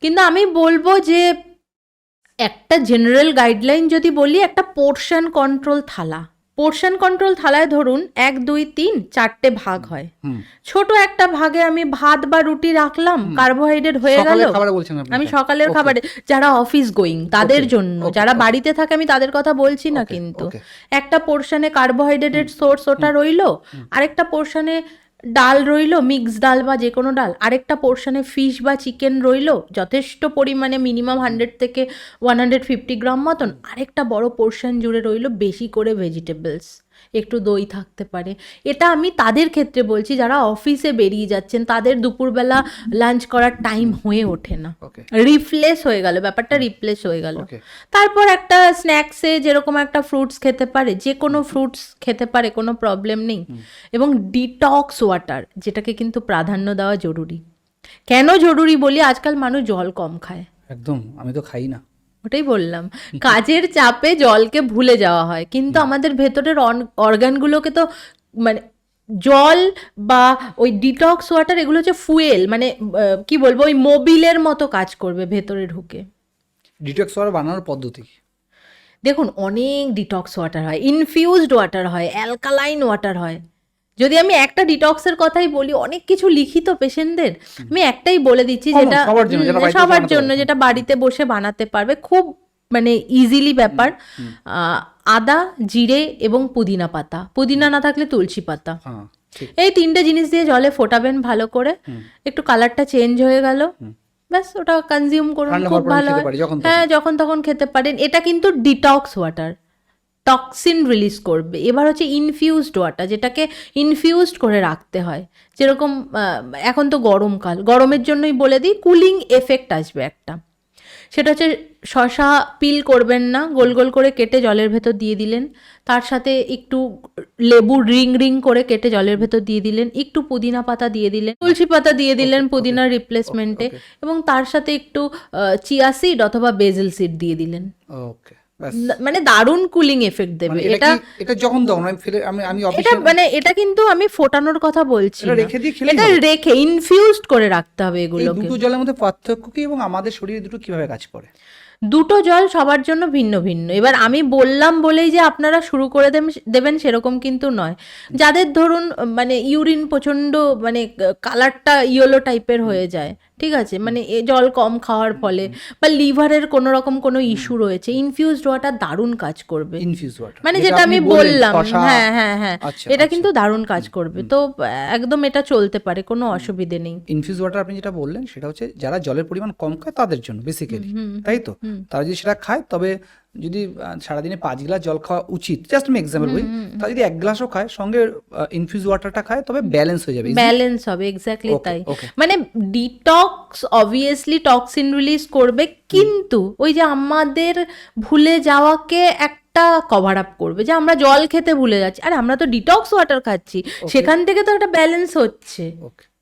কিন্তু আমি বলবো যে একটা জেনারেল গাইডলাইন যদি বলি, একটা পোর্শন কন্ট্রোল থালা, পোর্শন কন্ট্রোল থালায় ধরুন 1, 2, 3, 4টে ভাগ হয়। ছোট একটা ভাগে আমি ভাত বা রুটি রাখলাম, কার্বোহাইড্রেট হয়ে গেল। আমি সকালের খাবারে, যারা অফিস গোয়িং তাদের জন্য, যারা বাড়িতে থাকে আমি তাদের কথা বলছি না, কিন্তু একটা পোর্শনে কার্বোহাইড্রেটের সোর্স ওটা রইলো, আরেকটা পোর্শনে ডাল রইলো, মিক্স ডাল বা যে কোনো ডাল, আরেকটা পোর্শনে ফিশ বা চিকেন রইলো যথেষ্ট পরিমাণে, মিনিমাম 100 থেকে 150 গ্রাম মতন, আরেকটা বড় পোর্শন জুড়ে রইলো বেশি করে ভেজিটেবলস, একটু দই থাকতে পারে। এটা আমি তাদের ক্ষেত্রে বলছি যারা অফিসে বেরিয়ে যাচ্ছেন, তাদের দুপুরবেলা লাঞ্চ করার টাইম হয়ে ওঠে না, রিপ্লেস হয়ে গেল, ব্যাপারটা রিপ্লেস হয়ে গেল। তারপর একটা স্ন্যাক্সে যেরকম একটা ফ্রুটস খেতে পারে, যে কোনো ফ্রুটস খেতে পারে, কোনো প্রবলেম নেই। এবং ডিটক্স ওয়াটার, যেটাকে কিন্তু প্রাধান্য দেওয়া জরুরি। কেন জরুরি বলি, আজকাল মানুষ জল কম খায়। একদম, আমি তো খাই না। ওটাই বললাম, কাজের চাপে জলকে ভুলে যাওয়া হয়, কিন্তু আমাদের ভেতরের অর্গানগুলোকে তো, মানে জল বা ওই ডিটক্স ওয়াটার, এগুলো হচ্ছে ফুয়েল, মানে কি বলবো, ওই মোবিলের মতো কাজ করবে ভেতরে ঢুকে। ডিটক্স ওয়াটার বানানোর পদ্ধতি দেখুন, অনেক ডিটক্স ওয়াটার হয়, ইনফিউজড ওয়াটার হয়, অ্যালকালাইন ওয়াটার হয়। যদি আমি একটা ডিটক্সের কথাই বলি, অনেক কিছু লিখিত পেশেন্টদের, আমি একটাই বলে দিচ্ছি, যেটা সবার জন্য, যেটা বাড়িতে বসে বানাতে পারবে, খুব মানে ইজিলি ব্যাপার। আদা, জিরে এবং পুদিনা পাতা, পুদিনা না থাকলে তুলসী পাতা, এই 3টে জিনিস দিয়ে জলে ফোটাবেন ভালো করে, একটু কালারটা চেঞ্জ হয়ে গেল, ব্যাস ওটা কনজিউম করুন, খুব ভালো হয়। হ্যাঁ, যখন তখন খেতে পারেন। এটা কিন্তু ডিটক্স ওয়াটার, টক্সিন রিলিজ করবে। এবার হচ্ছে ইনফিউজড ওয়াটার, যেটাকে ইনফিউজড করে রাখতে হয়। যেরকম এখন তো গরমকাল, গরমের জন্যই বলে দিই, কুলিং এফেক্ট আসবে একটা। সেটা হচ্ছে শসা পিল করবেন না, গোল গোল করে কেটে জলের ভেতর দিয়ে দিলেন, তার সাথে একটু লেবু রিং রিং করে কেটে জলের ভেতর দিয়ে দিলেন, একটু পুদিনা পাতা দিয়ে দিলেন, তুলসী পাতা দিয়ে দিলেন পুদিনার রিপ্লেসমেন্টে, এবং তার সাথে একটু চিয়া সিড অথবা বেজিল সিড দিয়ে দিলেন। মানে দারুণ কুলিং এফেক্ট দেবে এটা। এটা যখন আমি এটা মানে এটা কিন্তু আমি ফোটানোর কথা বলছি, এটা রেখে ইনফিউজড করে রাখতে হবে এগুলোকে। দুটো জলের মধ্যে পার্থক্য কি, এবং আমাদের শরীরে দুটো কিভাবে কাজ করে? দুটো জল সবার জন্য ভিন্ন ভিন্ন। এবার আমি বললাম বলেই যে আপনারা শুরু করে দেবেন সেরকম কিন্তু নয়। যাদের ধরুন মানে ইউরিন প্রচণ্ড মানে কালারটা ইয়েলো টাইপের হয়ে যায়, ঠিক আছে, মানে জল কম খাওয়ার ফলে, বা লিভারের কোনো রকম কোনো ইস্যু রয়েছে, ইনফিউজড ওয়াটার দারুণ কাজ করবে। মানে যেটা আমি বললাম, হ্যাঁ হ্যাঁ হ্যাঁ, এটা কিন্তু দারুণ কাজ করবে। তো একদম এটা চলতে পারে, কোনো অসুবিধে নেই। ইনফিউজ ওয়াটার আপনি যেটা বললেন সেটা হচ্ছে যারা জলের পরিমাণ কম খায় তাদের জন্য বেসিক্যালি, তাই তো? তারা যদি সেটা খায়, তবে যদি সারাদিনে 5 গ্লাস জল খাওয়া উচিত, জাস্ট আমি এক্সাম্পল বলি, তারা যদি 1 গ্লাসও খায়, সঙ্গে ইনফিউজ ওয়াটারটা খায়, তবে ব্যালেন্স হয়ে যাবে, ব্যালেন্স হবে। এক্স্যাক্টলি তাই। মানে ডিটক্স অবভিয়াসলি টক্সিন রিলিজ করবে, কিন্তু ওই যে আমাদের ভুলে যাওয়াকে একটা কভার আপ করবে, যে আমরা জল খেতে ভুলে যাচ্ছি, আরে আমরা তো ডিটক্স ওয়াটার খাচ্ছি, সেখান থেকে তো একটা ব্যালেন্স হচ্ছে।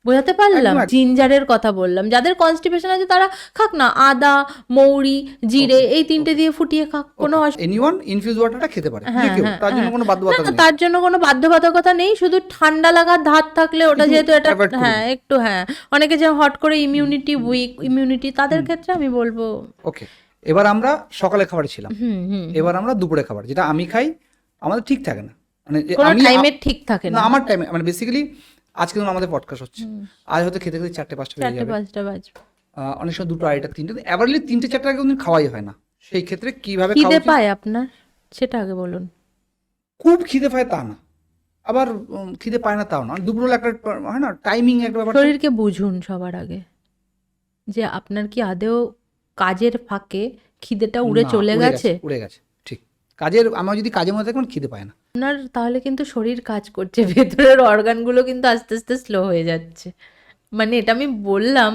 বোঝাতে পারলাম? জিঞ্জারের কথা বললাম, যাদের কনস্টিপেশন আছে তারা খাক না, আদা, মৌরি, জিরে, এই 3টে দিয়ে ফুটিয়ে খাক, কোনো এনিওয়ান ইনফিউজ ওয়াটারটা খেতে পারে, তার জন্য কোনো বাধ্যবাধকতা নেই। তার জন্য কোনো বাধ্যবাধকতা নেই, শুধু ঠান্ডা লাগার ধাত থাকলে ওটা, যেহেতু এটা হ্যাঁ একটু, হ্যাঁ অনেকে যে হট করে ইমিউনিটি উইক, ইমিউনিটি, তাদের ক্ষেত্রে আমি বলবো ওকে। এবার আমরা সকালে খাবারে ছিলাম, এবার আমরা দুপুরে খাবার, যেটা আমি খাই আমাদের ঠিক থাকে না, মানে টাইমের ঠিক থাকে না আমার টাইমে, মানে বেসিক্যালি আজকে ধরুন আমাদের পডকাস্ট হচ্ছে, আজ হয়তো খেতে খেতে 4-5টা বেজে যাবে, অনেক সময় 2টো 2:30 3টে, এভারলি 3টে-4টে আগে কোনদিন খাওয়াই হয় না। সেই ক্ষেত্রে কিভাবে খিদে পায় আপনার, সেটা আগে বলুন। খুব খিদে পায় তা না, আবার খিদে পায় না তাও না, দুপুরবেলা একটা হয় না টাইমিং একটা ব্যাপার। শরীরকে বুঝুন সবার আগে, যে আপনার কি আদেও কাজের ফাঁকে খিদেটা উড়ে চলে গেছে? উড়ে গেছে, ঠিক। কাজের, আমার যদি কাজের মধ্যে থাকবেন খিদে পায় না আপনার, তাহলে কিন্তু শরীর কাজ করছে, ভেতরের অর্গানগুলো কিন্তু আস্তে আস্তে স্লো হয়ে যাচ্ছে। মানে এটা আমি বললাম,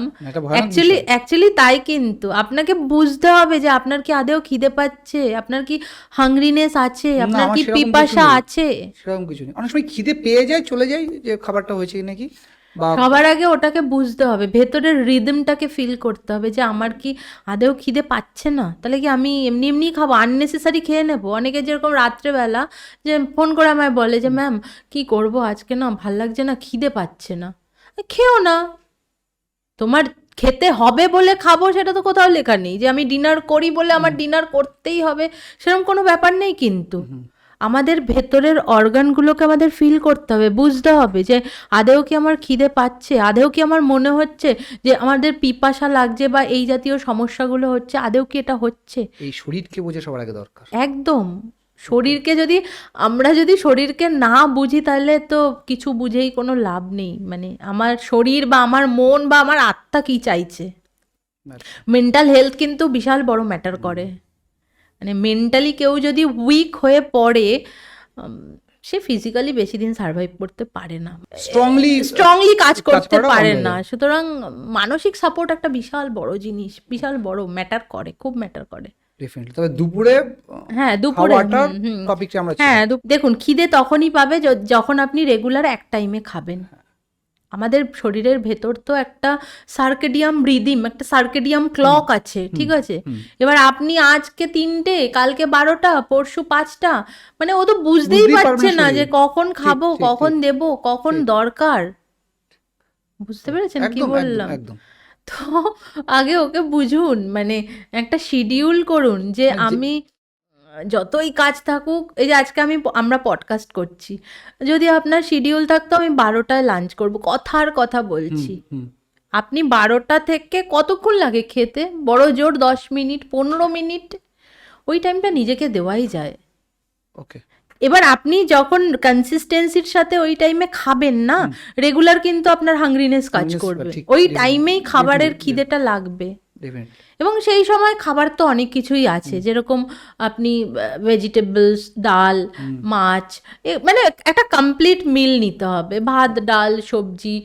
অ্যাকচুয়ালি তাই। কিন্তু আপনাকে বুঝতে হবে যে আপনার কি আদেও খিদে পাচ্ছে, আপনার কি হাংরিনেস আছে, আপনার কি পিপাসা আছে। সেরকম কিছু নেই, অনেক সময় খিদে পেয়ে যায়, চলে যায় যে খাবারটা হয়েছে নাকি, খাবার আগে ওটাকে বুঝতে হবে, ভেতরের রিদমটাকে ফিল করতে হবে যে আমার কি আদেও খিদে পাচ্ছে না, তাহলে কি আমি এমনি এমনি খাবো, আননেসেসারি খেয়ে নেবো। অনেকে যেরকম রাত্রেবেলা যে ফোন করে আমায় বলে যে ম্যাম কি করব আজকে, না ভাল লাগছে না, খিদে পাচ্ছে না। খেও না, তোমার খেতে হবে বলে খাবো সেটা তো কোথাও লেখা নেই যে আমি ডিনার করি বলে আমার ডিনার করতেই হবে, সেরকম কোনো ব্যাপার নেই। কিন্তু আমাদের ভেতরের অর্গানগুলোকে আমাদের ফিল করতে হবে, বুঝতে হবে যে আদেও কি আমার খিদে পাচ্ছে, আদেও কি আমার মনে হচ্ছে যে আমাদের পিপাসা লাগছে বা এই জাতীয় সমস্যাগুলো হচ্ছে, আদেও কি এটা হচ্ছে। এই শরীরকে বোঝা সবার আগে দরকার। একদম, শরীরকে আমরা যদি শরীরকে না বুঝি তাহলে তো কিছু বুঝেই কোনো লাভ নেই। মানে আমার শরীর বা আমার মন বা আমার আত্মা কি চাইছে। মেন্টাল হেলথ কিন্তু বিশাল বড় ম্যাটার করে। মানে মেন্টালি কেউ যদি উইক হয়ে পড়ে, সে ফিজিক্যালি বেশি দিন সার্ভাইভ করতে পারে না, স্ট্রংলি কাজ করতে পারে না। সুতরাং মানসিক সাপোর্ট একটা বিশাল বড় জিনিস, বিশাল বড় ম্যাটার করে, খুব ম্যাটার করে। তবে দুপুরে, হ্যাঁ দুপুরে হ্যাঁ দেখুন, খিদে তখনই পাবে যখন আপনি রেগুলার এক টাইমে খাবেন। আমাদের শরীরের ভেতর তো একটা সার্কেডিয়াম রিদিম, একটা সার্কেডিয়াম ক্লক আছে, ঠিক আছে? এবার আপনি আজকে 3টে, কালকে 12টা, পরশু 5টা, মানে ও তো বুঝতেই পারছে না যে কখন খাবো, কখন দেব, কখন দরকার। বুঝতে পেরেছেন কি বললাম? তো আগে ওকে বুঝুন, মানে একটা শিডিউল করুন যে আমি যতই কাজ থাকুক, এই যে আজকে আমরা পডকাস্ট করছি, যদি আপনার শিডিউল থাকতো আমি 12টায় লাঞ্চ করব, কথার কথা বলছি, আপনি 12টা থেকে কতক্ষণ লাগে খেতে? বড় জোর 10 মিনিট 15 মিনিট, ওই টাইমটা নিজেকে দেওয়াই যায়। ওকে, এবার আপনি যখন কনসিস্টেন্সির সাথে ওই টাইমে খাবেন না, রেগুলার কিন্তু আপনার হাংরিনেস কাজ করবে, ওই টাইমেই খাবারের খিদেটা লাগবে। এবং সেই সময় খাবার তো অনেক কিছুই আছে, যেরকম আপনি ভেজিটেবলস, ডাল, মাছ, মানে একটা কমপ্লিট মিল নিতে হবে, ভাত ডাল সবজি,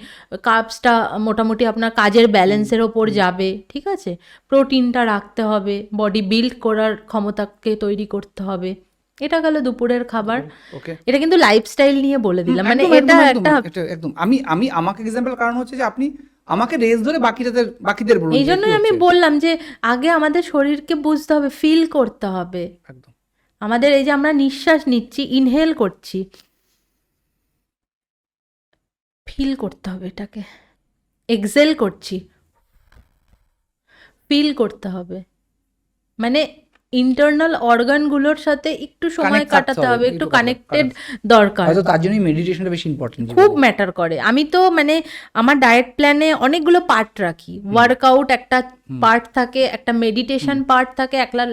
কার্বসটা মোটামুটি আপনার কাজের ব্যালেন্সের ওপর যাবে, ঠিক আছে? প্রোটিনটা রাখতে হবে, বডি বিল্ড করার ক্ষমতাকে তৈরি করতে হবে। এটা গেল দুপুরের খাবার। এটা কিন্তু লাইফস্টাইল নিয়ে বলে দিলাম, মানে এটা একটা একদম আমি আমাকে এক্সাম্পল, কারণ হচ্ছে যে আপনি আমাকে রেস ধরে বাকিদের বলুন। এই জন্যই আমি বললাম যে আগে আমাদের শরীরকে বুঝতে হবে, ফিল করতে হবে। একদম, আমাদের এই যে আমরা নিঃশ্বাস নিচ্ছি, ইনহেল করছি, ফিল করতে হবে এটাকে, এক্সেল করছি, ফিল করতে হবে। মানে ইন্টারনাল অর্গানগুলোর সাথে একটু সময় কাটাতে হবে, একটু কানেক্টেড দরকার। হয়তো তার জন্যই মেডিটেশনটা বেশি ইম্পর্টেন্ট, খুব ম্যাটার করে। আমি তো মানে আমার ডায়েট প্ল্যানে অনেকগুলো পার্ট রাখি, ওয়ার্কআউট একটা পার্ট থাকে, একটা মেডিটেশন পার্ট থাকে, একটা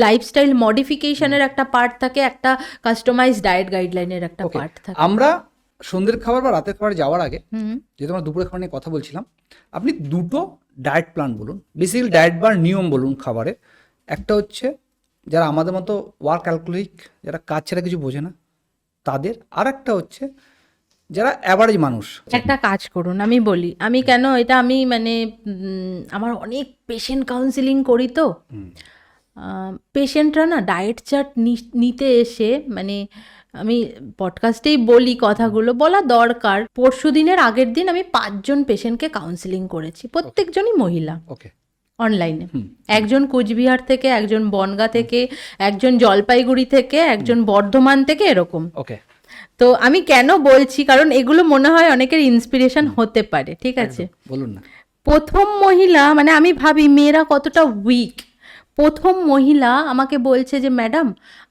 লাইফস্টাইল মডিফিকেশনের একটা পার্ট থাকে, একটা কাস্টমাইজ ডায়েট গাইডলাইনের একটা পার্ট থাকে। আমরা সন্ধ্যের খাবার বা রাতের খাবার যাওয়ার আগে, যেহেতু আমরা দুপুরের খাবার নিয়ে কথা বলছিলাম, আপনি দুটো ডায়েট প্ল্যান বলুন, বেসিক্যালি ডায়েট বা নিয়ম বলুন খাবারের। একটা হচ্ছে যারা আমাদের মতো ওয়ার্ক অ্যালকোহলিক, যারা কাজ ছাড়া কিছু বোঝে না তাদের, আর একটা হচ্ছে যারা অ্যাভারেজ মানুষ। একটা কাজ করুন, আমি বলি, আমি কেন এটা, আমি মানে আমার অনেক পেশেন্ট কাউন্সিলিং করি, তো পেশেন্টরা না ডায়েট চার্ট নিতে এসে, মানে আমি পডকাস্টেই বলি, কথাগুলো বলা দরকার। পরশু দিনের আগের দিন আমি 5জন পেশেন্টকে কাউন্সিলিং করেছি, প্রত্যেকজনই মহিলা, অনলাইনে। একজন কোচবিহার থেকে, একজন বনগাঁ থেকে, একজন জলপাইগুড়ি থেকে, একজন বর্ধমান থেকে, এরকম। তো আমি কেন বলছি, কারণ এগুলো মনে হয় অনেকের ইন্সপিরেশন হতে পারে, ঠিক আছে? বলুন না। প্রথম মহিলা, মানে আমি ভাবি মেয়েরা কতটা উইক, প্রথম মহিলা আমাকে বলছে যে ম্যাডাম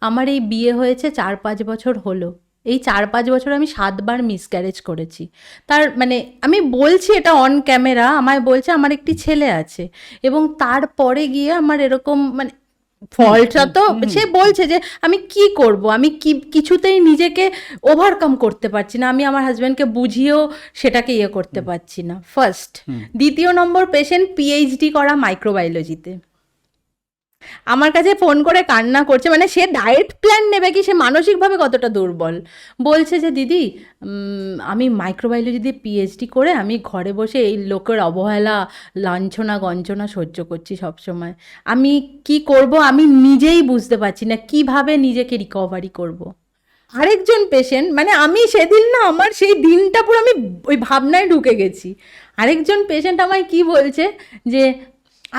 আমার এই বিয়ে হয়েছে 4-5 বছর হলো, এই 4-5 বছর আমি 7বার মিসক্যারেজ করেছি। তার মানে আমি বলছি এটা অন ক্যামেরা, আমায় বলছে আমার একটি ছেলে আছে, এবং তারপরে গিয়ে আমার এরকম মানে ফলটা তো সে বলছে যে আমি কি করব, আমি কিছুতেই নিজেকে ওভারকাম করতে পারছি না, আমি আমার হাজব্যান্ডকে বুঝিয়েও সেটাকে ইয়ে করতে পারছি না, ফার্স্ট। দ্বিতীয় নম্বর পেশেন্ট পিএইচডি করা মাইক্রোবায়োলজিতে আমার কাছে ফোন করে কান্না করছে, মানে সে ডায়েট প্ল্যান নেবে কি, সে মানসিকভাবে কতটা দুর্বল। বলছে যে দিদি আমি মাইক্রোবায়োলজিতে পিএইচডি করে আমি ঘরে বসে এই লোকের অবহেলা লাঞ্ছনা গঞ্জনা সহ্য করছি সবসময়, আমি কি করব আমি নিজেই বুঝতে পারছি না, কিভাবে নিজেকে রিকভারি করব। আরেকজন পেশেন্ট, মানে আমি সেদিন না আমার সেই দিনটা পুরো আমি ওই ভাবনায় ঢুকে গেছি। আরেকজন পেশেন্ট আমায় কি বলছে যে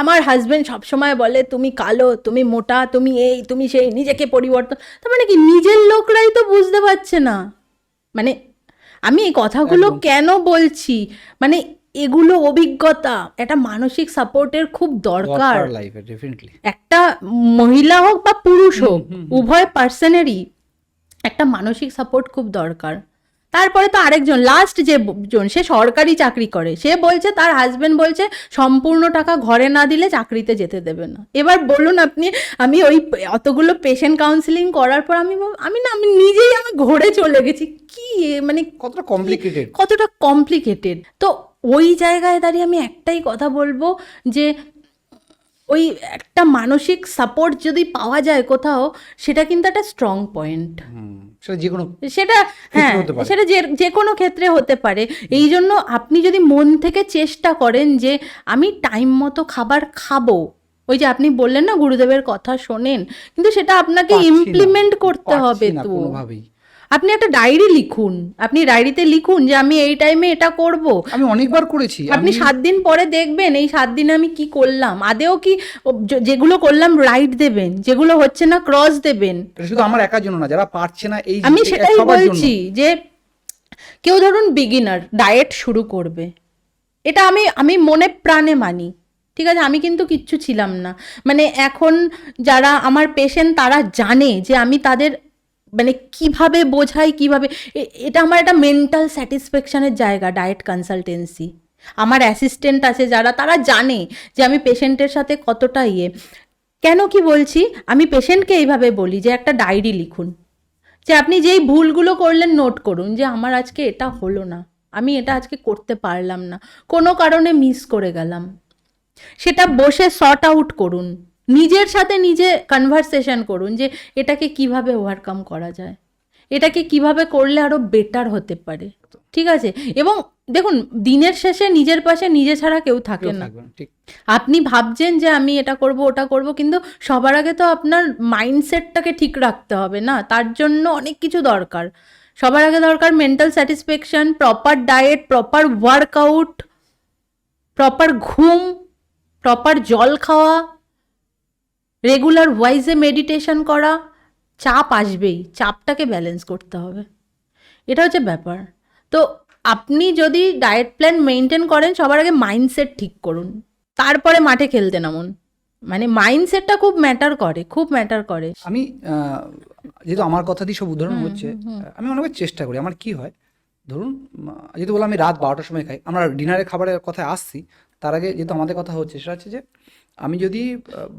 আমার হাজব্যান্ড সবসময় বলে তুমি কালো, তুমি মোটা, তুমি এই তুমি সেই, নিজেকে পরিবর্তন। তার মানে কি নিজের লোকরাই তো বুঝতে পারছে না। মানে আমি এই কথাগুলো কেন বলছি, মানে এগুলো অভিজ্ঞতা, একটা মানসিক সাপোর্টের খুব দরকার লাইফে ডেফিনেটলি। একটা মহিলা হোক বা পুরুষ হোক, উভয় পার্সনেরই একটা মানসিক সাপোর্ট খুব দরকার। তারপরে তো আরেকজন লাস্ট যে জন, সে সরকারি চাকরি করে, সে বলছে তার হাজবেন্ড বলছে সম্পূর্ণ টাকা ঘরে না দিলে চাকরিতে যেতে দেবে না। এবার বলুন আপনি, আমি ওই অতগুলো পেশেন্ট কাউন্সিলিং করার পর আমি নিজেই আমি ঘরে চলে গেছি, কি মানে কতটা কমপ্লিকেটেড। তো ওই জায়গায় দাঁড়িয়ে আমি একটাই কথা বলবো যে ওই একটা মানসিক সাপোর্ট যদি পাওয়া যায় কোথাও, সেটা কিন্তু একটা স্ট্রং পয়েন্ট। সেটা হ্যাঁ, সেটা যে কোনো ক্ষেত্রে হতে পারে। এই জন্য আপনি যদি মন থেকে চেষ্টা করেন যে আমি টাইম মতো খাবার খাবো, ওই যে আপনি বললেন না গুরুদেবের কথা শোনেন, কিন্তু সেটা আপনাকে ইমপ্লিমেন্ট করতে হবে। তো আপনি একটা ডায়েরি লিখুন, আপনি ডায়েরিতে লিখুন যে আমি এই টাইমে এটা করব। আমি অনেকবার করেছি। আপনি 7 দিন পরে দেখবেন এই 7 দিনে আমি কি করলাম, আদেও কি যেগুলো করলাম রাইট দেবেন, যেগুলো হচ্ছে না ক্রস দেবেন। শুধু আমার একার জন্য না, যারা পারছে না এই আমি সেটাই বলছি যে কেউ ধরুন বিগিনার ডায়েট শুরু করবে, এটা আমি মনে প্রাণে মানি, ঠিক আছে, আমি কিন্তু কিচ্ছু ছিলাম না। মানে এখন যারা আমার পেশেন্ট তারা জানে যে আমি তাদের মানে কিভাবে বোঝাই, কিভাবে, এটা আমার একটা মেন্টাল স্যাটিসফ্যাকশনের জায়গা ডায়েট কনসালটেন্সি। আমার অ্যাসিস্ট্যান্ট আছে যারা, তারা জানে যে আমি পেশেন্টের সাথে কতটা কেন কি বলছি, আমি পেশেন্টকে এইভাবে বলি যে একটা ডায়েরি লিখুন, যে আপনি যেই ভুলগুলো করলেন নোট করুন, যে আমার আজকে এটা হলো না, আমি এটা আজকে করতে পারলাম না, কোনো কারণে মিস করে গেলাম, সেটা বসে সর্ট আউট করুন, নিজের সাথে নিজে কনভারসেশন করুন যে এটাকে কিভাবে ওভারকাম করা যায়, এটাকে কিভাবে করলে আরো বেটার হতে পারে, ঠিক আছে। এবং দেখুন দিনের শেষে নিজের পাশে নিজে ছাড়া কেউ থাকে না। আপনি ভাবছেন যে আমি এটা করব ওটা করব, কিন্তু সবার আগে তো আপনার মাইন্ডসেটটাকে ঠিক রাখতে হবে না, তার জন্য অনেক কিছু দরকার। সবার আগে দরকার mental satisfaction, proper diet, proper workout, proper ঘুম, প্রপার জল খাওয়া, রেগুলার ওয়াইজে মেডিটেশন করা। চাপ আসবেই, চাপটাকে ব্যালেন্স করতে হবে, এটা হচ্ছে ব্যাপার। তো আপনি যদি ডায়েট প্ল্যান মেনটেন করেন, সবার আগে মাইন্ডসেট ঠিক করুন, তারপরে মাঠে খেলতে নামুন। মানে মাইন্ডসেটটা খুব ম্যাটার করে, খুব ম্যাটার করে। আমি যেহেতু আমার কথা দিয়ে সব উদাহরণ হচ্ছে, আমি অনেকবার চেষ্টা করি। আমার কি হয়, ধরুন যেহেতু বললাম আমি রাত 12টার সময় খাই, আমরা ডিনারের খাবারের কথায় আসছি, তার আগে যেহেতু আমাদের কথা হচ্ছে, সেটা হচ্ছে যে আমি যদি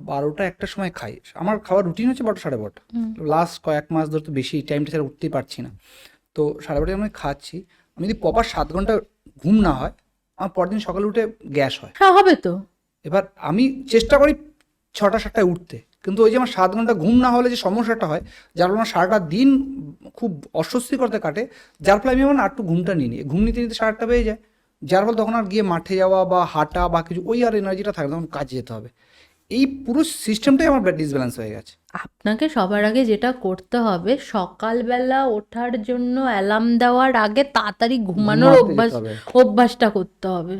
12টা-1টার সময় খাই, আমার খাওয়ার রুটিন হচ্ছে 12টা-12:30। লাস্ট কয়েক মাস ধরে তো বেশি টাইমটা ছাড়া উঠতেই পারছি না, তো 12:30টায় আমি খাচ্ছি। আমি যদি প্রপার 7 ঘন্টা ঘুম না হয়, আমার পরদিন সকালে উঠে গ্যাস হয়। হ্যাঁ হবে তো। এবার আমি চেষ্টা করি 6টা-7টায় উঠতে, কিন্তু ওই যে আমার 7 ঘন্টা ঘুম না হলে যে সমস্যাটা হয়, যার ফলে আমার সারাটা দিন খুব অস্বস্তিকরতে কাটে, যার ফলে আমি আমার একটু ঘুমটা নিয়ে নিই, ঘুম নিতে নিতে 8টা বেজে যায়, যার ফলে তখন আর গিয়ে মাঠে যাওয়া বা হাঁটা বা কিছু ওই আর এনার্জিটা থাকে, তখন কাজে যেতে হবে। এই পুরো সিস্টেমটাই আমার ডিসব্যালেন্স হয়ে গেছে। আপনাকে সবার আগে যেটা করতে হবে, সকালবেলা ওঠার জন্য অ্যালার্ম দেওয়ার আগে তাড়াতাড়ি ঘুমানোর অভ্যাসটা করতে হবে।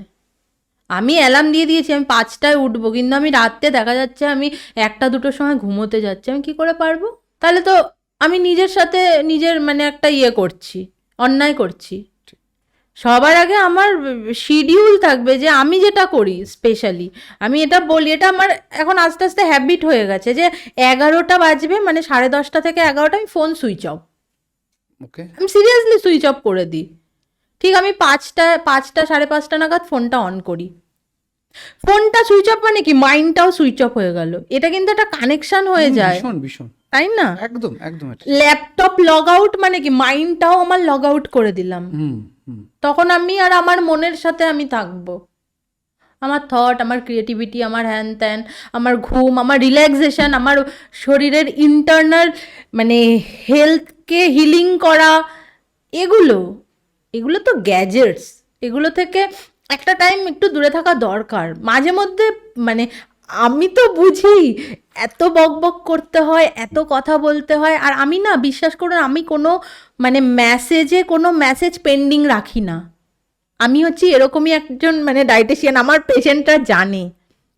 আমি অ্যালার্ম দিয়ে দিয়েছি আমি 5টায় উঠবো, কিন্তু আমি রাত্রে দেখা যাচ্ছে আমি 1টা-2টোর সময় ঘুমোতে যাচ্ছি, আমি কি করে পারবো? তাহলে তো আমি নিজের সাথে নিজের মানে একটা করছি, অন্যায় করছি। সবার আগে আমার শিডিউল থাকবে, যে আমি যেটা করি স্পেশালি, আমি এটা বলি, এটা আমার এখন আস্তে আস্তে হ্যাবিট হয়ে গেছে, যে 11টা বাজবে মানে 10:30 থেকে 11টা আমি ফোন সুইচ অফ, ওকে, আমি সিরিয়াসলি সুইচ অফ করে দিই। ঠিক আমি 5টা 5:30 নাগাদ ফোনটা অন করি। ফোনটা সুইচ অফ মানে কি মাইন্ডটাও সুইচ অফ হয়ে গেল, এটা কিন্তু একটা কানেকশন হয়ে যায়, ভীষণ ভীষণ, তাই না? একদম একদম এটা। ল্যাপটপ লগ আউট মানে কি মাইন্ডটাও আমার লগ আউট করে দিলাম, তখন আমি আর আমার মনের সাথে আমি থাকবো, আমার থট, আমার ক্রিয়েটিভিটি, আমার হ্যান ত্যান, আমার ঘুম, আমার রিল্যাক্সেশন, আমার শরীরের ইন্টারনাল মানে হেলথকে হিলিং করা, এগুলো এগুলো তো গ্যাজেটস, এগুলো থেকে একটা টাইম একটু দূরে থাকা দরকার মাঝে মধ্যে। মানে আমি তো বুঝি এত বক বক করতে হয়, এত কথা বলতে হয়, আর আমি না, বিশ্বাস করুন, আমি কোনো মানে কোনো মেসেজ পেন্ডিং রাখি না। আমি হচ্ছি এরকমই একজন মানে ডায়েটিশিয়ান, আমার পেশেন্টরা জানে,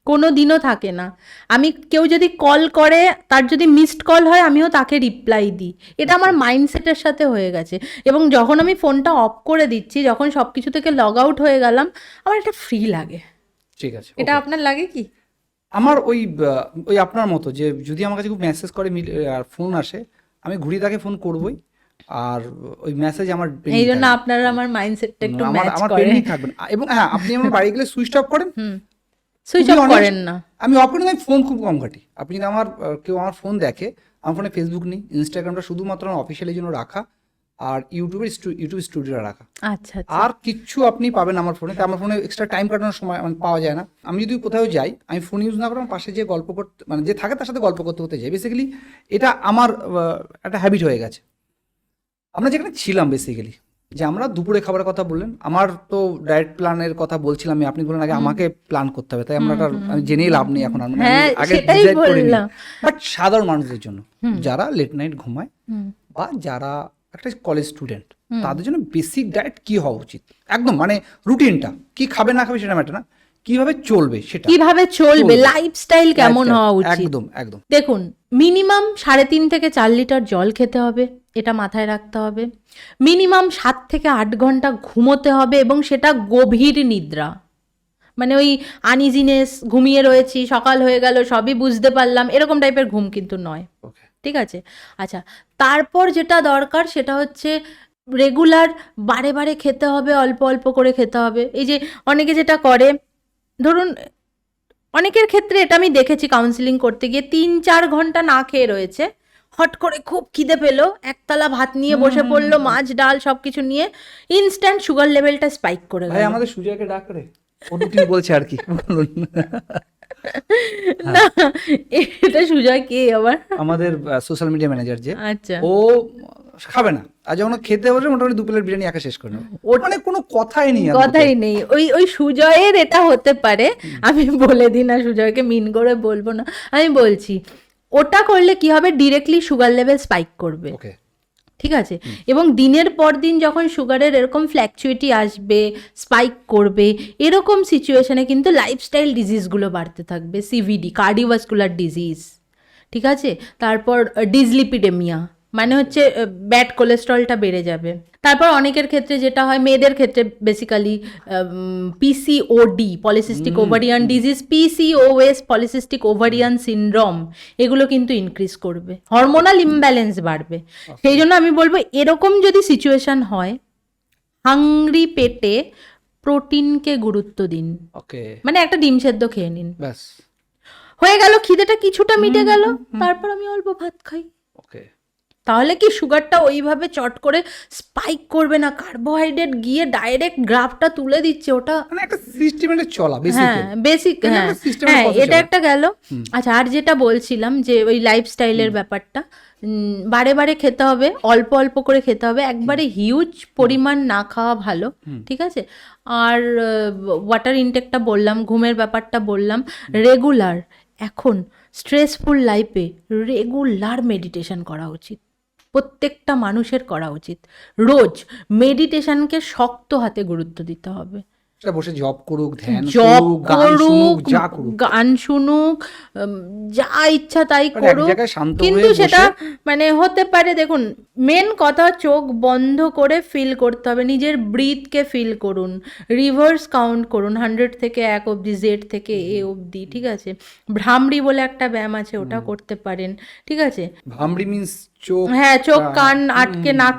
কোনো দিনও থাকে না। আমি কেউ যদি কল করে, তার যদি মিসড কল হয়, আমিও তাকে রিপ্লাই দিই। এটা আমার মাইন্ডসেটের সাথে হয়ে গেছে। এবং যখন আমি ফোনটা অফ করে দিচ্ছি, যখন সব কিছু থেকে লগ আউট হয়ে গেলাম, আমার একটা ফ্রি লাগে। ঠিক আছে, এটা আপনার লাগে কি? আমার ওই ওই আপনার মতো, যে যদি আমার কাছে খুব মেসেজ করে আর ফোন আসে, আমি ঘুরিয়ে তাকে ফোন করবই, আর ওই মেসেজ আমার এই জন্য আপনার আমার মাইন্ডসেটটা একটু ম্যাচ আমার করে। পেন্ডিং থাকবে না। এবং হ্যাঁ, আপনি আমার বাড়ি গেলে সুইচ অফ করেন, সুইচ অফ করেন না? আমি অফ করি না, আমি ফোন খুব কম ঘাটি। আপনি যদি কেউ আমার ফোন দেখে, আমার ফোনে ফেসবুক নেই, ইনস্টাগ্রামটা শুধুমাত্র আমার অফিসিয়ালের জন্য রাখা, আর ইউটিউব স্টুডিওটা রাখা। আচ্ছা, আর কিচ্ছু আপনি পাবেন আমার ফোনে, আমার ফোনে এক্সট্রা টাইম কাটানোর সময় পাওয়া যায় না। আমি যদি কোথাও যাই, আমি ফোন ইউজ না করে আমার পাশে যে গল্প করতে, মানে যে থাকে তার সাথে গল্প করতে করতে যাই। বেসিক্যালি এটা আমার একটা হ্যাবিট হয়ে গেছে। আমরা যেখানে ছিলাম বেসিক্যালি, যে আমরা দুপুরে খাবারের কথা বললেন, আমার তো ডায়েট প্ল্যানের কথা বলছিলাম, আপনি বললেন আগে আমাকে প্ল্যান করতে হবে, তাই আমরা জেনেই লাভ নেই এখন, মানে আগে ডিসাইড করিনি। বাট সাধারণ মানুষদের জন্য, যারা লেট নাইট ঘুমায় বা যারা একটা কলেজ স্টুডেন্ট, তাদের জন্য বেসিক ডায়েট কি হওয়া উচিত, একদম মানে রুটিনটা কি খাবে না খাবে সেটা ম্যাটার না, কিভাবে চলবে সেটা, কিভাবে চলবে, লাইফস্টাইল কেমন হওয়া উচিত। একদম একদম। দেখুন, মিনিমাম 3.5 থেকে 4 লিটার জল খেতে হবে, এটা মাথায় রাখতে হবে। মিনিমাম 7 থেকে 8 ঘন্টা ঘুমোতে হবে, এবং সেটা গভীর নিদ্রা, মানে ওই আনইজিনেস, ঘুমিয়ে রয়েছি, সকাল হয়ে গেল, সবই বুঝতে পারলাম, এরকম টাইপের ঘুম কিন্তু নয়। ঠিক আছে? আচ্ছা, তারপর যেটা দরকার সেটা হচ্ছে রেগুলার বারে বারে খেতে হবে, অল্প অল্প করে খেতে হবে। এই যে অনেকে যেটা করে, ধরুন অনেকের ক্ষেত্রে এটা আমি দেখেছি কাউন্সিলিং করতে গিয়ে, 3-4 ঘন্টা না খেয়ে রয়েছে, হট করে খুব খিদে পেলো, একতলা ভাত নিয়ে বসে পড়লো, মাছ ডাল সব কিছু নিয়ে, ইনস্ট্যান্ট সুগার লেভেলটা স্পাইক করে গেল। আমাদের সুজয়কে ডাক করে ও রুটিন বলছে আর কি, বলুন না, এটা সুজয় কে আবার? আমাদের সোশ্যাল মিডিয়া ম্যানেজার যে, আচ্ছা, ও খাবে না, আর যখন খেতে বসে মোটামুটি 2 প্লেট বিরিয়ানি একা শেষ করে নেবে, মানে কোনো কথাই নেই। ওই সুজয়ের এটা হতে পারে, আমি বলে দিই না, সুজয়কে মিন করে বলবো না, আমি বলছি ওটা করলে কি হবে, ডিরেক্টলি সুগার লেভেল স্পাইক করবে। ঠিক আছে? এবং দিনের পর দিন যখন সুগারের এরকম ফ্ল্যাকচুয়েটি আসবে, স্পাইক করবে, এরকম সিচুয়েশনে কিন্তু লাইফস্টাইল ডিজিজগুলো বাড়তে থাকবে। সিভিডি, কার্ডিওভাস্কুলার ডিজিজ, ঠিক আছে? তারপর ডিসলিপিডেমিয়া, মানে হচ্ছে ব্যাড কোলেস্ট্রলটা বেড়ে যাবে। তারপর অনেকের ক্ষেত্রে যেটা হয়, মেয়েদের ক্ষেত্রে basically PCOD, polycystic ovarian disease, PCOS, polycystic ovarian syndrome, এগুলো কিন্তু ইনক্রিজ করবে, হরমোনাল ইমব্যালেন্স বাড়বে। সেই জন্য আমি বলবো, এরকম যদি সিচুয়েশন হয়, হাংরি পেটে প্রোটিনকে গুরুত্ব দিন। মানে একটা ডিম সেদ্ধ খেয়ে নিন, ব্যাস হয়ে গেল, খিদেটা কিছুটা মিটে গেল, তারপর আমি অল্প ভাত খাই। তাহলে কি সুগারটা ওইভাবে চট করে স্পাইক করবে না, কার্বোহাইড্রেট গিয়ে ডাইরেক্ট গ্রাফটা তুলে দিচ্ছে, ওটা মানে একটা সিস্টেমে চলা, বেসিক। হ্যাঁ, এটা একটা গেল। আচ্ছা, আর যেটা বলছিলাম যে ওই লাইফস্টাইলের ব্যাপারটা, বারে বারে খেতে হবে, অল্প অল্প করে খেতে হবে, একবারে হিউজ পরিমাণ না খাওয়া ভালো। ঠিক আছে? আর ওয়াটার ইনটেকটা বললাম, ঘুমের ব্যাপারটা বললাম, রেগুলার, এখন স্ট্রেসফুল লাইফে রেগুলার মেডিটেশন করা উচিত, প্রত্যেকটা মানুষের করা উচিত। রোজ মেডিটেশনকে শক্ত হাতে গুরুত্ব দিতে হবে। সেটা বসে জব করুক, ধ্যান জব করুক, গান শুনুক, যা করুক, গান শুনুক, যা ইচ্ছা তাই এক করুক, জায়গায় শান্ত কিন্তু হয়ে সেটা বসে মানে হতে পারে, দেখুন মেন কথা চোখ বন্ধ করে ফিল করতে হবে, নিজের ব্রিথকে ফিল করুন, রিভার্স কাউন্ট করুন 100 থেকে 1 অবধি, জেড থেকে এ অবধি, ঠিক আছে? ভ্রামরি বলে একটা ব্যায়াম আছে, ওটা করতে পারেন, ঠিক আছে? ভামরি মিন্স চোখ, হ্যাঁ, চোখ কান আটকে নাক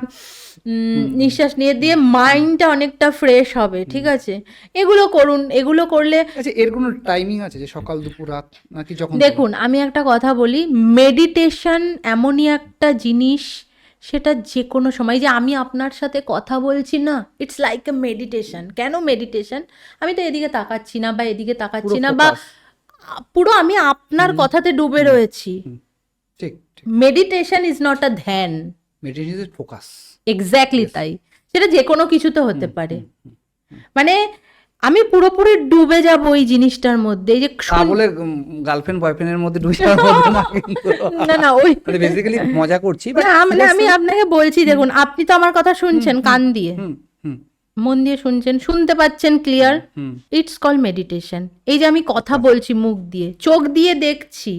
নিঃশ্বাস নিয়ে দিয়ে মাইন্ডটা অনেকটা ফ্রেশ হবে, ঠিক আছে? এগুলো করুন, এগুলো করলে আচ্ছা এর কোনো টাইমিং আছে যে সকাল দুপুর রাত নাকি যখন? দেখুন আমি একটা কথা বলি, মেডিটেশন এমনই একটা জিনিস, সেটা যে কোনো সময়, যে আমি আপনার সাথে কথা বলছি না, ইটস লাইক এ মেডিটেশন। কেন মেডিটেশন? আমি তো এদিকে তাকাচ্ছি না বা এদিকে তাকাচ্ছি না, বা পুরো আমি আপনার কথাতে ডুবে রয়েছি। ঠিক, মেডিটেশন ইজ নট আ ধ্যান, মেডিটেশন ইজ ফোকাস। এক্স্যাক্টলি তাই। সেটা যে কোনো কিছুতে হতে পারে। মানে আমি পুরোপুরি ডুবে যাব ওই জিনিসটার মধ্যে, এই যে বলে গার্লফ্রেন্ড বয়ফ্রেন্ডের মধ্যে ডুবে যাওয়ার মধ্যে না, কিন্তু না না ওই বেসিক্যালি মজা করছি। মানে আমি আপনাকে বলছি, দেখুন আপনি তো আমার কথা শুনছেন কান দিয়ে, মন দিয়ে শুনছেন, শুনতে পাচ্ছেন ক্লিয়ার, ইটস কল মেডিটেশন। এই যে আমি কথা বলছি মুখ দিয়ে, চোখ দিয়ে দেখছি,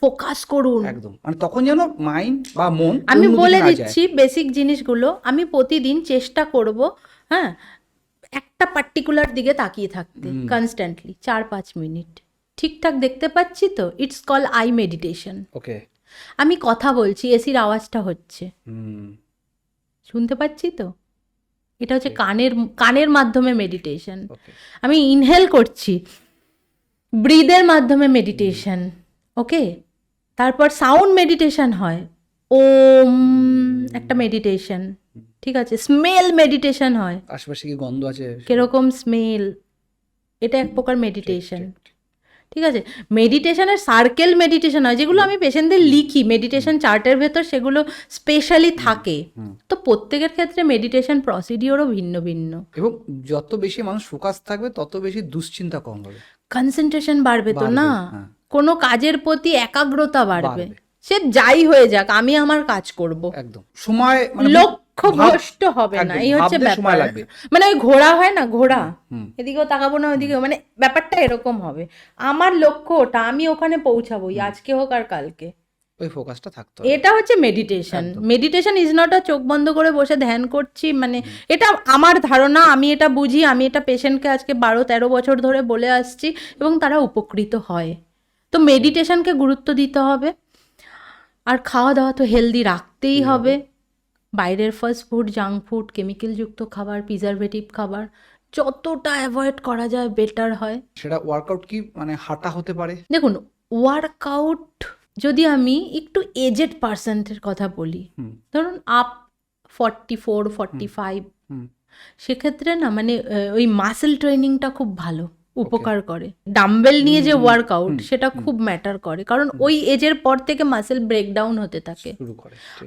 ফোকাস করুন একদম, মানে তখন যেন মাইন্ড বা মন, আমি বলে দিচ্ছি বেসিক জিনিসগুলো, আমি প্রতিদিন চেষ্টা করব, হ্যাঁ, একটা পার্টিকুলার দিকে তাকিয়ে থাকতে কনস্ট্যান্টলি 4-5 মিনিট, ঠিকঠাক দেখতে পাচ্ছি তো, ইটস কল আই মেডিটেশন। ওকে, আমি কথা বলছি, এসির আওয়াজটা হচ্ছে, শুনতে পাচ্ছি তো, এটা হচ্ছে কানের মাধ্যমে মেডিটেশন। আমি ইনহেল করছি, ব্রিদের মাধ্যমে মেডিটেশন, ওকে? তারপর সাউন্ড মেডিটেশন হয়, ওম একটা মেডিটেশন, ঠিক আছে? স্মেল মেডিটেশন হয়, আশেপাশে কি গন্ধ আছে, কিরকম স্মেল, এটা এক প্রকার মেডিটেশন, ঠিক আছে? মেডিটেশনের সার্কেল মেডিটেশন হয়, যেগুলো আমি পেশেন্টদের লিখি মেডিটেশন চার্টের ভেতর, সেগুলো স্পেশালি থাকে। তো প্রত্যেকের ক্ষেত্রে মেডিটেশন প্রসিডিওরও ভিন্ন ভিন্ন, এবং যত বেশি মানুষ ফোকাস থাকবে তত বেশি দুশ্চিন্তা কম হবে, কনসেন্ট্রেশন বাড়বে তো না, কোনো কাজের প্রতি একাগ্রতা বাড়বে। সে যাই হয়ে যাক, আমি আমার কাজ করব, একদম সময় লক্ষ্য ভ্রষ্ট হবে না, এই হচ্ছে ব্যাপার। মানে ওই ঘোড়া হয় না, ঘোড়া এদিকেও তাকাবো না ওইদিকেও, মানে ব্যাপারটা এরকম হবে, আমার লক্ষ্য ওটা, আমি ওখানে পৌঁছাবোই, আজকে হোক আর কালকে, ওই ফোকাসটা থাকতো। এটা হচ্ছে meditation. Meditation is not a চোখ বন্ধ করে বসে ধ্যান করছি, মানে এটা আমার ধারণা, আমি এটা বুঝি, আমি এটা পেশেন্টকে আজকে 12-13 বছর ধরে বলে আসছি এবং তারা উপকৃত হয়। তো মেডিটেশনকে গুরুত্ব দিতে হবে, আর খাওয়া দাওয়া তো হেলদি রাখতেই হবে। বাইরের ফাস্ট ফুড, জাঙ্ক ফুড, কেমিক্যালযুক্ত খাবার, প্রিজারভেটিভ খাবার যতটা অ্যাভয়েড করা যায় বেটার হয়। সেটা ওয়ার্কআউট কি মানে হাঁটা হতে পারে? দেখুন ওয়ার্কআউট, যদি আমি একটু এজেড পার্সনের কথা বলি, ধরুন আপ 44-45, সেক্ষেত্রে না মানে ওই মাসেল ট্রেনিংটা খুব ভালো উপকার করে। ডাম্বেল নিয়ে যে ওয়ার্কআউট, সেটা খুব ম্যাটার করে, কারণ ওই এজের পর থেকে মাসেল ব্রেকডাউন হতে থাকে।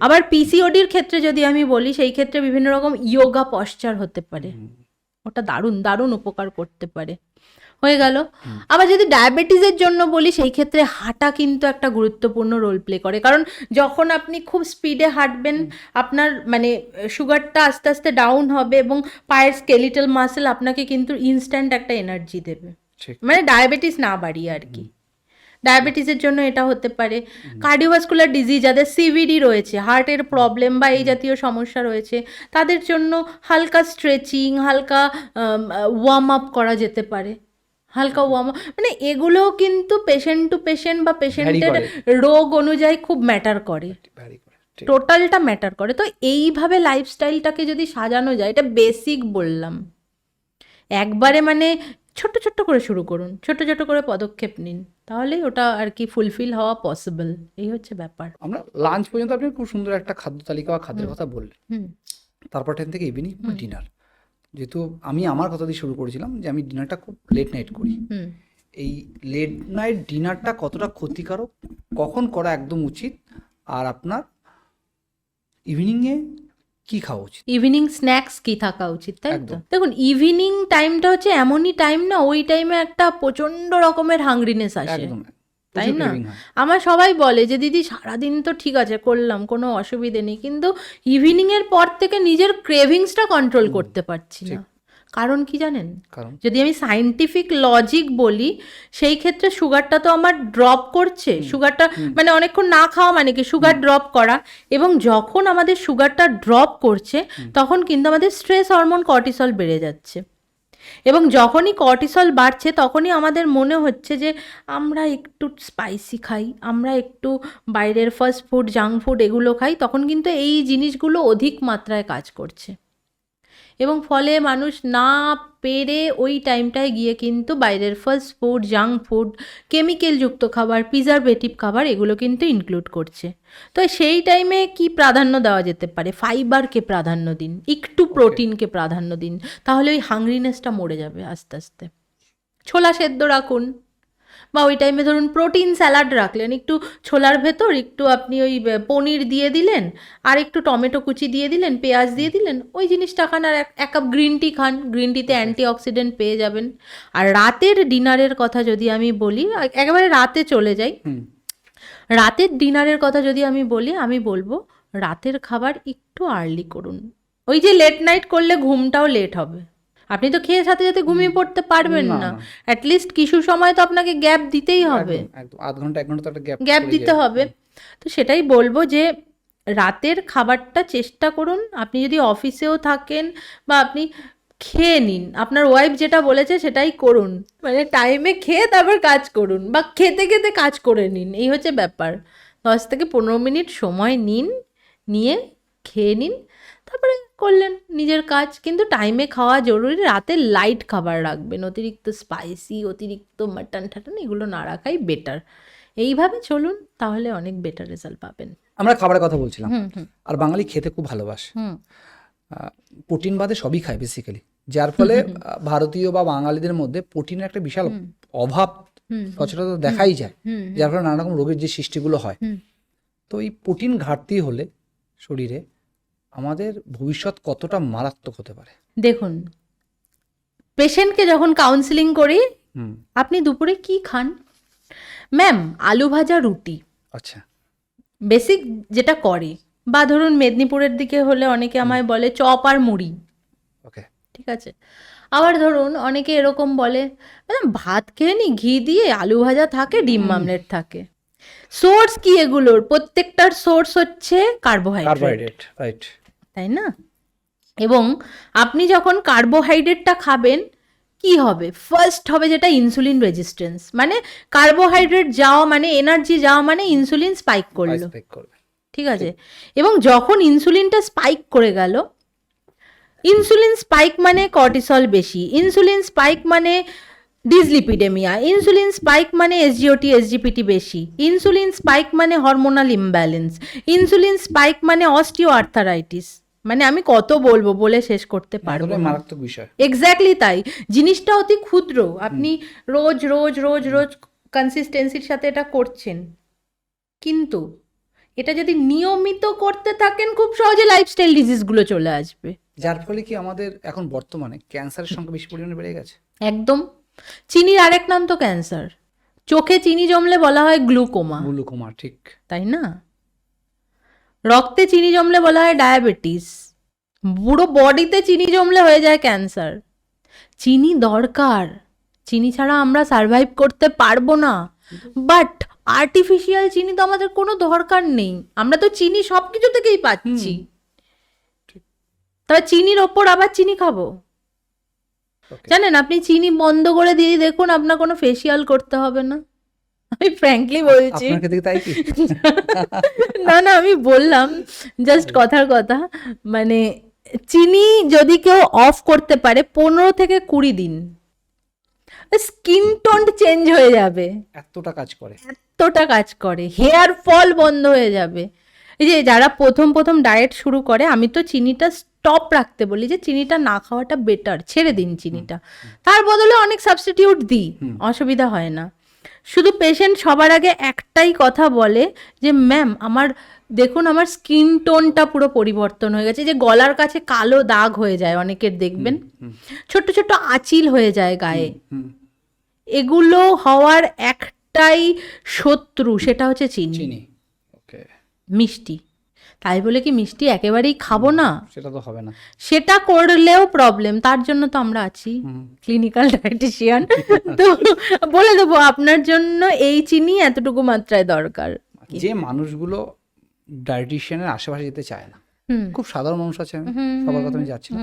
আবার পিসিওডির ক্ষেত্রে যদি আমি বলি, সেই ক্ষেত্রে বিভিন্ন রকম ইয়োগা পশ্চার হতে পারে, ওটা দারুণ দারুণ উপকার করতে পারে। হয়ে গেল। আবার যদি ডায়াবেটিসের জন্য বলি, সেই ক্ষেত্রে হাঁটা কিন্তু একটা গুরুত্বপূর্ণ রোল প্লে করে, কারণ যখন আপনি খুব স্পিডে হাঁটবেন, আপনার মানে সুগারটা আস্তে আস্তে ডাউন হবে এবং পায়ের স্কেলিটাল মাসেল আপনাকে কিন্তু ইনস্ট্যান্ট একটা এনার্জি দেবে, মানে ডায়াবেটিস না বাড়িয়ে আর কি। ডায়াবেটিসের জন্য এটা হতে পারে। কার্ডিওভাস্কুলার ডিজিজ, যাদের সিভিডি রয়েছে, হার্টের প্রবলেম বা এই জাতীয় সমস্যা রয়েছে, তাদের জন্য হালকা স্ট্রেচিং, হালকা ওয়ার্ম আপ করা যেতে পারে, হালকা ওয়ার্ম আপ, মানে এগুলোও কিন্তু পেশেন্ট টু পেশেন্ট বা পেশেন্টের রোগ অনুযায়ী খুব ম্যাটার করে, টোটালটা ম্যাটার করে। তো এইভাবে লাইফস্টাইলটাকে যদি সাজানো যায়, এটা বেসিক বললাম, একবারে মানে ছোট্ট ছোট্ট করে শুরু করুন, ছোট ছোট করে পদক্ষেপ নিন, তাহলেই ওটা আর কি ফুলফিল হওয়া পসিবল। এই হচ্ছে ব্যাপার। আমরা লাঞ্চ পর্যন্ত আপনি খুব সুন্দর একটা খাদ্য তালিকা বা খাদ্যের কথা বললেন, তারপর টাইম থেকে ইভিনিং ডিনার, যেহেতু আমি আমার কথা দিয়ে শুরু করেছিলাম যে আমি ডিনারটা খুব লেট নাইট করি, এই লেট নাইট ডিনারটা কতটা ক্ষতিকারক, কখন করা একদম উচিত, আর আপনার ইভিনিংয়ে কি খাওয়া উচিত, ইভিনিং স্ন্যাক্স কি থাকা উচিত, তাই তো? দেখুন ইভিনিং টাইমটা হচ্ছে এমনই টাইম না, ওই টাইমে একটা প্রচন্ড রকমের হাংরিনেস আসে, তাই না? আমার সবাই বলে যে দিদি সারাদিন তো ঠিক আছে করলাম, কোনো অসুবিধে নেই, কিন্তু ইভিনিংয়ের পর থেকে নিজের ক্রেভিংসটা কন্ট্রোল করতে পারছি না, কারণ কি জানেন? কারণ যদি আমি সায়েন্টিফিক লজিক বলি, সেই ক্ষেত্রে সুগারটা তো আমার ড্রপ করছে। সুগারটা মানে অনেকক্ষণ না খাওয়া মানে কি সুগার ড্রপ করা, এবং যখন আমাদের সুগারটা ড্রপ করছে তখন কিন্তু আমাদের স্ট্রেস হরমোন কর্টিসল বেড়ে যাচ্ছে, এবং যখনই কর্টিসল বাড়ছে তখনই আমাদের মনে হচ্ছে যে আমরা একটু স্পাইসি খাই, আমরা একটু বাইরের ফাস্ট ফুড, জাঙ্ক ফুড এগুলো খাই, তখন কিন্তু এই জিনিসগুলো অধিক মাত্রায় কাজ করছে, এবং ফলে মানুষ না পেরে ওই টাইমটায় গিয়ে কিন্তু বাইরের ফাস্ট ফুড, জাঙ্ক ফুড, কেমিক্যালযুক্ত খাবার, প্রিজারভেটিভ খাবার এগুলো কিন্তু ইনক্লুড করছে। তো সেই টাইমে কি প্রাধান্য দেওয়া যেতে পারে? ফাইবারকে প্রাধান্য দিন, একটু প্রোটিনকে প্রাধান্য দিন, তাহলে ওই হাংরিনেসটা মরে যাবে আস্তে আস্তে। ছোলা সেদ্ধ রাখুন, বা ওই টাইমে ধরুন প্রোটিন স্যালাড রাখলেন, একটু ছোলার ভেতর একটু আপনি ওই পনির দিয়ে দিলেন, আর একটু টমেটো কুচি দিয়ে দিলেন, পেঁয়াজ দিয়ে দিলেন, ওই জিনিসটা খান, আর এক কাপ গ্রিন টি খান, গ্রিন টিতে অ্যান্টিঅক্সিডেন্ট পেয়ে যাবেন। আর রাতের ডিনারের কথা যদি আমি বলি, একেবারে রাতে চলে যাই, রাতের ডিনারের কথা যদি আমি বলি, আমি বলবো রাতের খাবার একটু আর্লি করুন। ওই যে লেট নাইট করলে ঘুমটাও লেট হবে, আপনি তো খেয়ে সাথে সাথে ঘুমিয়ে পড়তে পারবেন না, অ্যাটলিস্ট কিছু সময় তো আপনাকে গ্যাপ দিতেই হবে, একদম আধ ঘন্টা 1 ঘন্টা তো একটা গ্যাপ দিতে হবে। তো সেটাই বলবো যে রাতের খাবারটা চেষ্টা করুন, আপনি যদি অফিসেও থাকেন বা আপনি খেয়ে নিন, আপনার ওয়াইফ যেটা বলেছে সেটাই করুন, মানে টাইমে খেয়ে তারপর কাজ করুন, বা খেতে খেতে কাজ করে নিন, এই হচ্ছে ব্যাপার। 10 থেকে 15 মিনিট সময় নিন, নিয়ে খেয়ে নিন, তারপরে করলেন নিজের কাজ। কিন্তু টাইমে খাওয়া জরুরি, রাতে লাইট খাবার রাখবেন, অতিরিক্ত স্পাইসি, অতিরিক্ত মাটন ঠাটন এগুলো না রাখাই বেটার। এইভাবে চলুন, তাহলে অনেক বেটার রেজাল্ট পাবেন। আমরা খাবারের কথা বলছিলাম, আর বাঙালি খেতে খুব ভালোবাসে, হুম প্রোটিন বাদে সবই খায় বেসিক্যালি, যার ফলে ভারতীয় বা বাঙালিদের মধ্যে প্রোটিনের একটা বিশাল অভাব সচরাচর দেখাই যায়, যার ফলে নানা রকম রোগের যে সৃষ্টিগুলো হয়। তো এই প্রোটিন ঘাটতি হলে শরীরে আমাদের ভবিষ্যৎ কতটা মারাত্মক হতে পারে? দেখুন, পেশেন্টকে যখন কাউন্সিলিং করি, আপনি দুপুরে কি খান? ম্যাম, আলু ভাজা রুটি, আচ্ছা, বেসিক যেটা করে। বা ধরুন মেদিনীপুরের দিকে হলে অনেকে আমায় বলে চপ আর মুড়ি, ওকে, ঠিক আছে। আবার ধরুন অনেকে এরকম বলে, ম্যাডাম ভাত খেয়ে নি, ঘি দিয়ে আলু ভাজা থাকে, ডিম আমলেট থাকে। সোর্স কি এগুলোর? প্রত্যেকটার সোর্স হচ্ছে কার্বোহাইড্রেট, রাইট, তাই না? এবং আপনি যখন কার্বোহাইড্রেটটা খাবেন, কি হবে? ফার্স্ট হবে যেটা ইনসুলিন রেজিস্ট্যান্স, মানে কার্বোহাইড্রেট যাওয়া মানে এনার্জি যাওয়া মানে ইনসুলিন স্পাইক করলো, ঠিক আছে। এবং যখন ইনসুলিনটা স্পাইক করে গেল, ইনসুলিন স্পাইক মানে কর্টিসল বেশি, ইনসুলিন স্পাইক মানে ডিসলিপিডেমিয়া, ইনসুলিন স্পাইক মানে এসজিওটি এসজিপিটি বেশি, ইনসুলিন স্পাইক মানে হরমোনাল ইমব্যালেন্স, ইনসুলিন স্পাইক মানে অস্টিও আর্থারাইটিস। মানে আমি কত বলবো, বলে শেষ করতে পারবো না, মারাত্মক বিষয়। এক্স্যাক্টলি তাই। জিনিসটা অতি ক্ষুদ্র, আপনি রোজ রোজ রোজ রোজ কনসিস্টেন্সির সাথে এটা করছেন, কিন্তু এটা যদি নিয়মিত করতে থাকেন, খুব সহজে লাইফস্টাইল ডিজিজগুলো চলে আসবে। যার ফলে কি আমাদের এখন বর্তমানে ক্যান্সারের সংখ্যা বেশি পরিমাণে বেড়ে গেছে? একদম। চিনির আরেক নাম তো ক্যান্সার। চোখে চিনি জমলে বলা হয় গ্লুকোমা, ঠিক, তাই না? রক্তে চিনি জমলে বলা হয় ডায়াবেটিস, পুরো বডিতে চিনি জমলে হয়ে যায় ক্যান্সার। চিনি দরকার, চিনি ছাড়া আমরা সার্ভাইভ করতে পারবো না, বাট আর্টিফিশিয়াল চিনি তো আমাদের কোনো দরকার নেই, আমরা তো চিনি সব কিছু থেকেই পাচ্ছি। তবে চিনির ওপর আবার চিনি খাবো? জানেন, আপনি চিনি বন্ধ করে দিয়ে দেখুন, আপনার কোনো ফেসিয়াল করতে হবে না, আমি ফ্র্যাঙ্কলি বলছি। না না, আমি বললাম জাস্ট কথার কথা, মানে চিনি যদি কেউ অফ করতে পারে 15 থেকে 20 দিন, স্কিন টোন চেঞ্জ হয়ে যাবে, এতটা কাজ করে, হেয়ার ফল বন্ধ হয়ে যাবে। এই যে যারা প্রথম ডায়েট শুরু করে, আমি তো চিনিটা স্টপ রাখতে বলি, যে চিনিটা না খাওয়াটা বেটার, ছেড়ে দিন চিনিটা, তার বদলে অনেক সাবস্টিটিউট দিই, অসুবিধা হয় না। শুধু পেশেন্ট সবার আগে একটাই কথা বলে যে ম্যাম আমার দেখুন, আমার স্কিন টোনটা পুরো পরিবর্তন হয়ে গেছে, যে গলার কাছে কালো দাগ হয়ে যায় অনেকের, দেখবেন ছোট্ট ছোট্ট আঁচিল হয়ে যায় গায়ে, এগুলো হওয়ার একটাই শত্রু, সেটা হচ্ছে চিনি, মিষ্টি। তাই বলে কি মিষ্টি একেবারেই খাবো না? সেটা তো হবে না। সেটা করলেও প্রবলেম, তার জন্য তো আমরা আছি ক্লিনিক্যাল ডায়েটিশিয়ান। তো বলে দেবো আপনার জন্য এই চিনি এতটুকু মাত্রায় দরকার। যে মানুষগুলো ডায়েটিশিয়ানের আশেপাশে যেতে চায় না, খুব সাধারণ মানুষ আছে, আমি সবার কথা আমি যাচ্ছি না,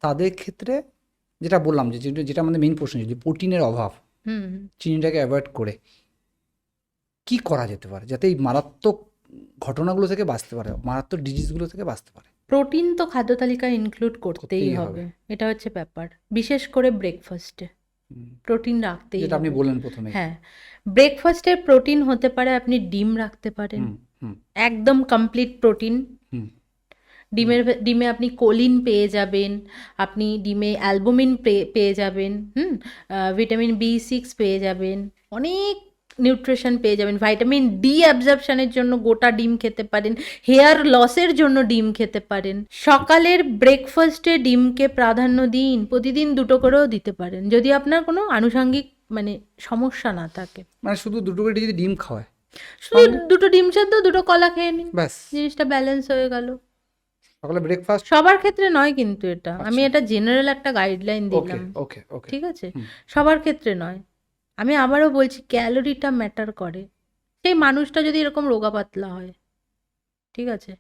তাদের ক্ষেত্রে যেটা বললাম যে যেটা আমাদের মেইন প্রশ্ন, যে প্রোটিনের অভাব, চিনিটাকে অ্যাভয়েড করে কি করা যেতে পারে যাতে এই মারাত্মক ঘটনাগুলো থেকে বাঁচতে পারে, মারাত্মক ডিজিজগুলো থেকে বাঁচতে পারে? প্রোটিন তো খাদ্য তালিকায় ইনক্লুড করতেই হবে, এটা হচ্ছে ব্যাপার। বিশেষ করে ব্রেকফাস্টে প্রোটিন রাখতেই, যেটা আপনি বললেন প্রথমে। হ্যাঁ, ব্রেকফাস্টে প্রোটিন হতে পারে, আপনি ডিম রাখতে পারেন, একদম কমপ্লিট প্রোটিন। ডিমে আপনি কোলিন পেয়ে যাবেন, আপনি ডিমে অ্যালবুমিন পেয়ে যাবেন, ভিটামিন B6 পেয়ে যাবেন, অনেক নিউট্রিশন পেয়ে যাবেন। ভিটামিন ডি অ্যাবজর্পশনের জন্য গোটা ডিম খেতে পারেন, হেয়ার লসের জন্য ডিম খেতে পারেন। সকালের ব্রেকফাস্টে ডিমকে প্রাধান্য দিন, প্রতিদিন 2টো করেও দিতে পারেন যদি আপনার কোনো আনুষঙ্গিক মানে সমস্যা না থাকে। মানে শুধু 2টো করে যদি ডিম খাওয়ায়, শুধু 2টো ডিম সেদ্ধ 2টো কলা খেয়ে নিন, ব্যাস জিনিসটা ব্যালেন্স হয়ে গেল। সকালে ব্রেকফাস্ট সবার ক্ষেত্রে নয় কিন্তু এটা, আমি এটা জেনারেল একটা গাইডলাইন দিলাম, ওকে, ঠিক আছে? সবার ক্ষেত্রে নয়। আমি আবারও বলছি, ক্যালোরিটা ম্যাটার করে। সেই মানুষটা যদি এরকম রোগা পাতলা হয়, ঠিক আছে,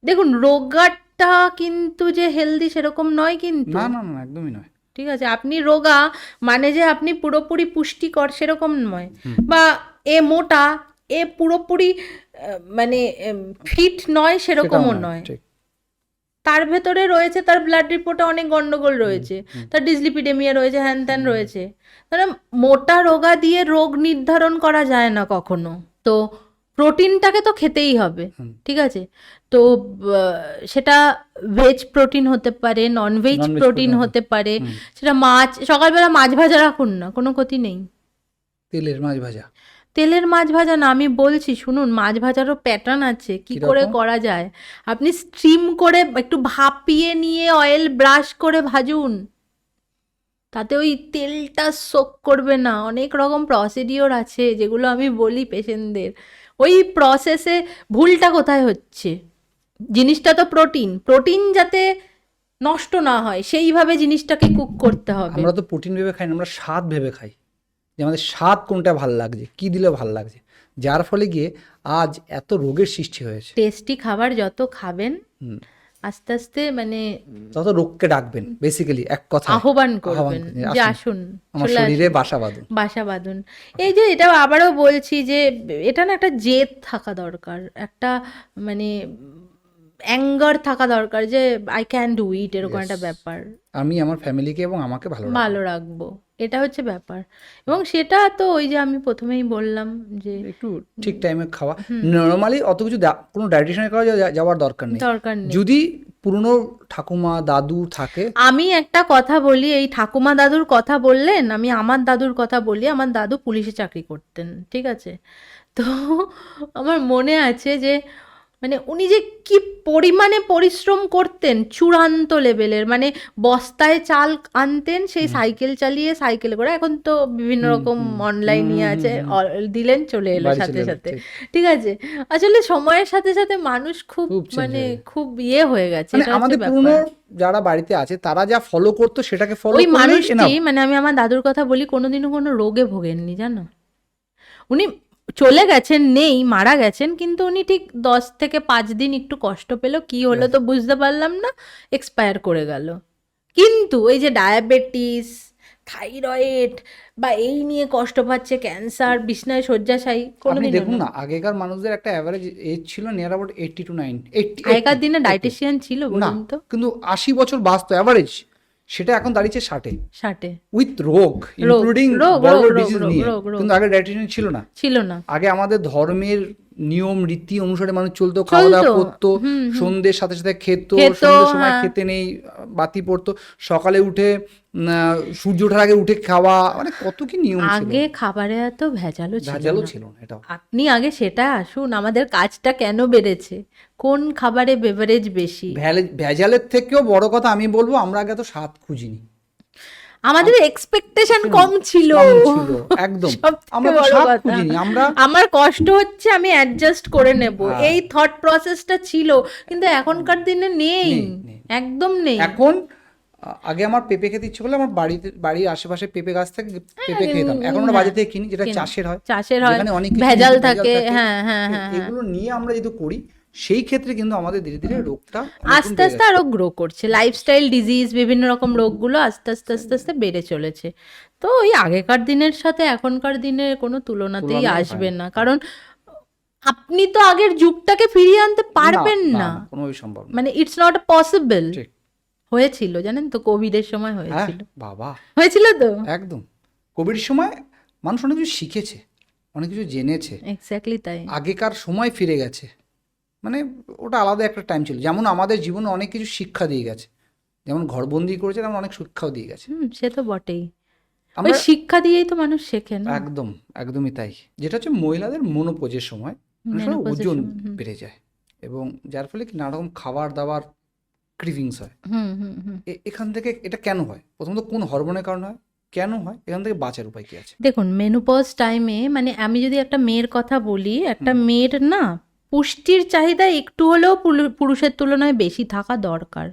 দেখুন রোগাটা কিন্তু যে হেলদি সেরকম নয় কিন্তু, না না না, একদমই নয়, ঠিক আছে? আপনি রোগা মানে যে আপনি পুরোপুরি পুষ্টিকর সেরকম নয়, বা এ মোটা এ পুরোপুরি মানে ফিট নয় সেরকমও নয়। তার ভেতরে রয়েছে, তার ব্লাড রিপোর্টে অনেক গন্ডগোল রয়েছে, তার ডিসলিপিডেমিয়া রয়েছে, হ্যান ত্যান রয়েছে। মানে মোটা রোগা দিয়ে রোগ নির্ধারণ করা যায় না কখনো। তো প্রোটিনটাকে তো খেতেই হবে, ঠিক আছে? তো সেটা ভেজ প্রোটিন হতে পারে, নন ভেজ প্রোটিন হতে পারে, সেটা মাছ, সকালবেলা মাছ ভাজা রাখুন না, কোনো ক্ষতি নেই। তেলের মাছ ভাজা, তেলের মাছ ভাজা না, আমি বলছি শুনুন, মাছ ভাজারও প্যাটার্ন আছে, কি করে করা যায়। আপনি স্টিম করে একটু ভাপিয়ে নিয়ে অয়েল ব্রাশ করে ভাজুন, তাতে ওই তেলটা সোক করবে না। অনেক রকম প্রসিডিওর আছে যেগুলো আমি বলি পেশেন্টদের। ওই প্রসেসে ভুলটা কোথায় হচ্ছে? জিনিসটা তো প্রোটিন যাতে নষ্ট না হয় সেইভাবে জিনিসটাকে কুক করতে হবে। আমরা তো প্রোটিন ভেবে খাই না, আমরা স্বাদ ভেবে খাই, যে আমাদের স্বাদ কোনটা ভাল লাগছে, কি দিলে ভাল লাগছে, যার ফলে গিয়ে আজ এত রোগের সৃষ্টি হয়েছে। টেস্টি খাবার যত খাবেন আস্তে আস্তে মানে তত রোগকে ডাকবেন, বেসিক্যালি এক কথা আহ্বান করবেন যে আসুন আমার শরীরে বাসা বাঁধুন। এই যে এটা আবারও বলছি যে এটা না একটা জেদ থাকা দরকার, একটা মানে অ্যাঙ্গার থাকা দরকার যে আই ক্যান ডু ইট, এরকম একটা ব্যাপার। আমি আমার ফ্যামিলিকে এবং আমাকে ভালো রাখবো, এটা হচ্ছে ব্যাপার। এবং সেটা তো ওই যে আমি প্রথমেই বললাম যে একটু ঠিক টাইমে খাওয়া। নর্মালি অত কিছু কোনো ডায়েটিশিয়ানের কাছে যাওয়ার দরকার নেই যদি পুরনো ঠাকুমা দাদু থাকে। আমি একটা কথা বলি, এই ঠাকুমা দাদুর কথা বললেন, আমি আমার দাদুর কথা বলি। আমার দাদু পুলিশে চাকরি করতেন, ঠিক আছে? তো আমার মনে আছে যে মানে উনি যে কি পরিমাণে পরিশ্রম করতেন চূড়ান্ত লেভেলের, মানে বস্তায় চাল আনতেন, সেই সাইকেল চালিয়ে সাইকেলে করে, এখন তো বিভিন্ন রকম অনলাইন ইয়ে আছে, দিলেন চলে এলো সাথে সাথে, ঠিক আছে? আসলে সময়ের সাথে সাথে মানুষ খুব মানে খুব ইয়ে হয়ে গেছে। আমাদের পুরনো যারা বাড়িতে আছে তারা যা ফলো করতো সেটাকে ফলো ওই মানুষটি, মানে আমি আমার দাদুর কথা বলি, কোনোদিনও কোনো রোগে ভোগেননি, জানো? উনি চলে গেছেন, নেই, মারা গেছেন, কিন্তু উনি ঠিক 10 থেকে 5 দিন একটু কষ্ট পেল, কি হলো তো বুঝতে পারলাম না, এক্সপায়ার করে গেল। কিন্তু এই যে ডায়াবেটিস, থাইরয়েড বা এই নিয়ে কষ্ট পাচ্ছে, ক্যান্সার, বিছনায় শয্যাশায়ী, কোনোদিন দেখুন না, আগেকার মানুষদের একটা অ্যাভারেজ এজ ছিল নিয়ার অ্যাবাউট 80 to 90। আগেকার দিনে ডায়েটিশিয়ান ছিল বলুন তো, কিন্তু 80 বছর বাঁচতো অ্যাভারেজ, সেটা এখন দাঁড়িয়েছে 60 উইথ রোগ, ইনক্লুডিং বড় বড় ডিজিজ নিয়ে। কিন্তু আগে ডায়েটিশিয়ান ছিল না। আগে আমাদের ধর্মের নিয়ম রীতি অনুসারে মানুষ চলতো, খাওয়া দাওয়া করতো, সন্ধ্যের সাথে সাথে খেত, সন্ধ্যের সময় খেতে নেই, বাতি পড়তো, সকালে উঠে সূর্য ওঠার আগে উঠে খাওয়া, মানে কত কি নিয়ম ছিল। আগে খাবারে এত ভেজালও ছিল না। এটা আপনি আগে সেটা আসুন, আমাদের কাজটা কেন বেড়েছে, কোন খাবারে বেভারেজ বেশি। ভেজালের থেকেও বড় কথা আমি বলবো, আমরা আগে তো স্বাদ খুঁজিনি। আমাদের এক্সপেকটেশন কম ছিল একদম। সবথেকে আমরা তো বড় স্বাদ কথা। খুঁজিনি, আমরা আমার কষ্ট হচ্ছে, আমি অ্যাডজাস্ট করে নেব, এই থট প্রসেসটা ছিল, কিন্তু এখনকার দিনে নেই, নেই। একদম নেই। এখন আগে আমার পেঁপে খেতে ইচ্ছে করলে আমার বাড়ির আশেপাশে পেঁপে গাছ থেকে পেঁপে খেতাম, এখন আমরা বাজার থেকে কিনি, যেটা চাষের হয়, যেখানে অনেক ভেজাল থাকে। হ্যাঁ হ্যাঁ হ্যাঁ, এগুলো নিয়ে আমরা যদি করি সেই ক্ষেত্রে কিন্তু আমাদের ধীরে ধীরে রোগটা আস্তে আস্তে আরো গ্রো করছে, লাইফস্টাইল ডিজিজ, বিভিন্ন রকম রোগগুলো আস্তে আস্তে আস্তে আস্তে বেড়ে চলেছে। তো ওই আগেকার দিনের সাথে এখনকার দিনের কোনো তুলনাতেই আসবে না, কারণ আপনি তো আগের যুগটাকে ফিরিয়ে আনতে পারবেন না, কোনোভাবেই সম্ভব না, মানে ইটস নট পসিবল। হয়েছিল জানেন তো, কোভিডের সময় হয়েছিল, বাবা হয়েছিল তো একদম। কোভিডের সময় মানুষ অনেক কিছু শিখেছে, অনেক কিছু জেনেছে, এক্স্যাক্টলি তাই। আগেকার সময় ফিরে গেছে, মানে ওটা আলাদা একটা টাইম ছিল। যেমন আমাদের জীবনে অনেক কিছু শিক্ষা দিয়ে গেছে, যেমন ঘরবন্দি করেছে তেমন অনেক শিক্ষাও দিয়ে গেছে। সে তো বটেই, ওই শিক্ষা দিয়েই তো মানুষ শেখে না। একদম, একদমই তাই। যেটা হচ্ছে মহিলাদের মনোপজের সময় ওজন বেড়ে যায়, এবং যার ফলে কি নানা রকম খাবার দাবার ক্রিভিংস হয়। এখান থেকে এটা কেন হয়? প্রথমত কোন হরমোনের কারণে হয়, কেন হয়, এখান থেকে বাঁচার উপায় কি আছে? দেখুন, মেনোপজ টাইমে, মানে আমি যদি একটা মেয়ের কথা বলি, একটা মেয়ের না পুষ্টির চাহিদা একটু হলেও পুরুষের তুলনায় বেশি থাকা দরকার।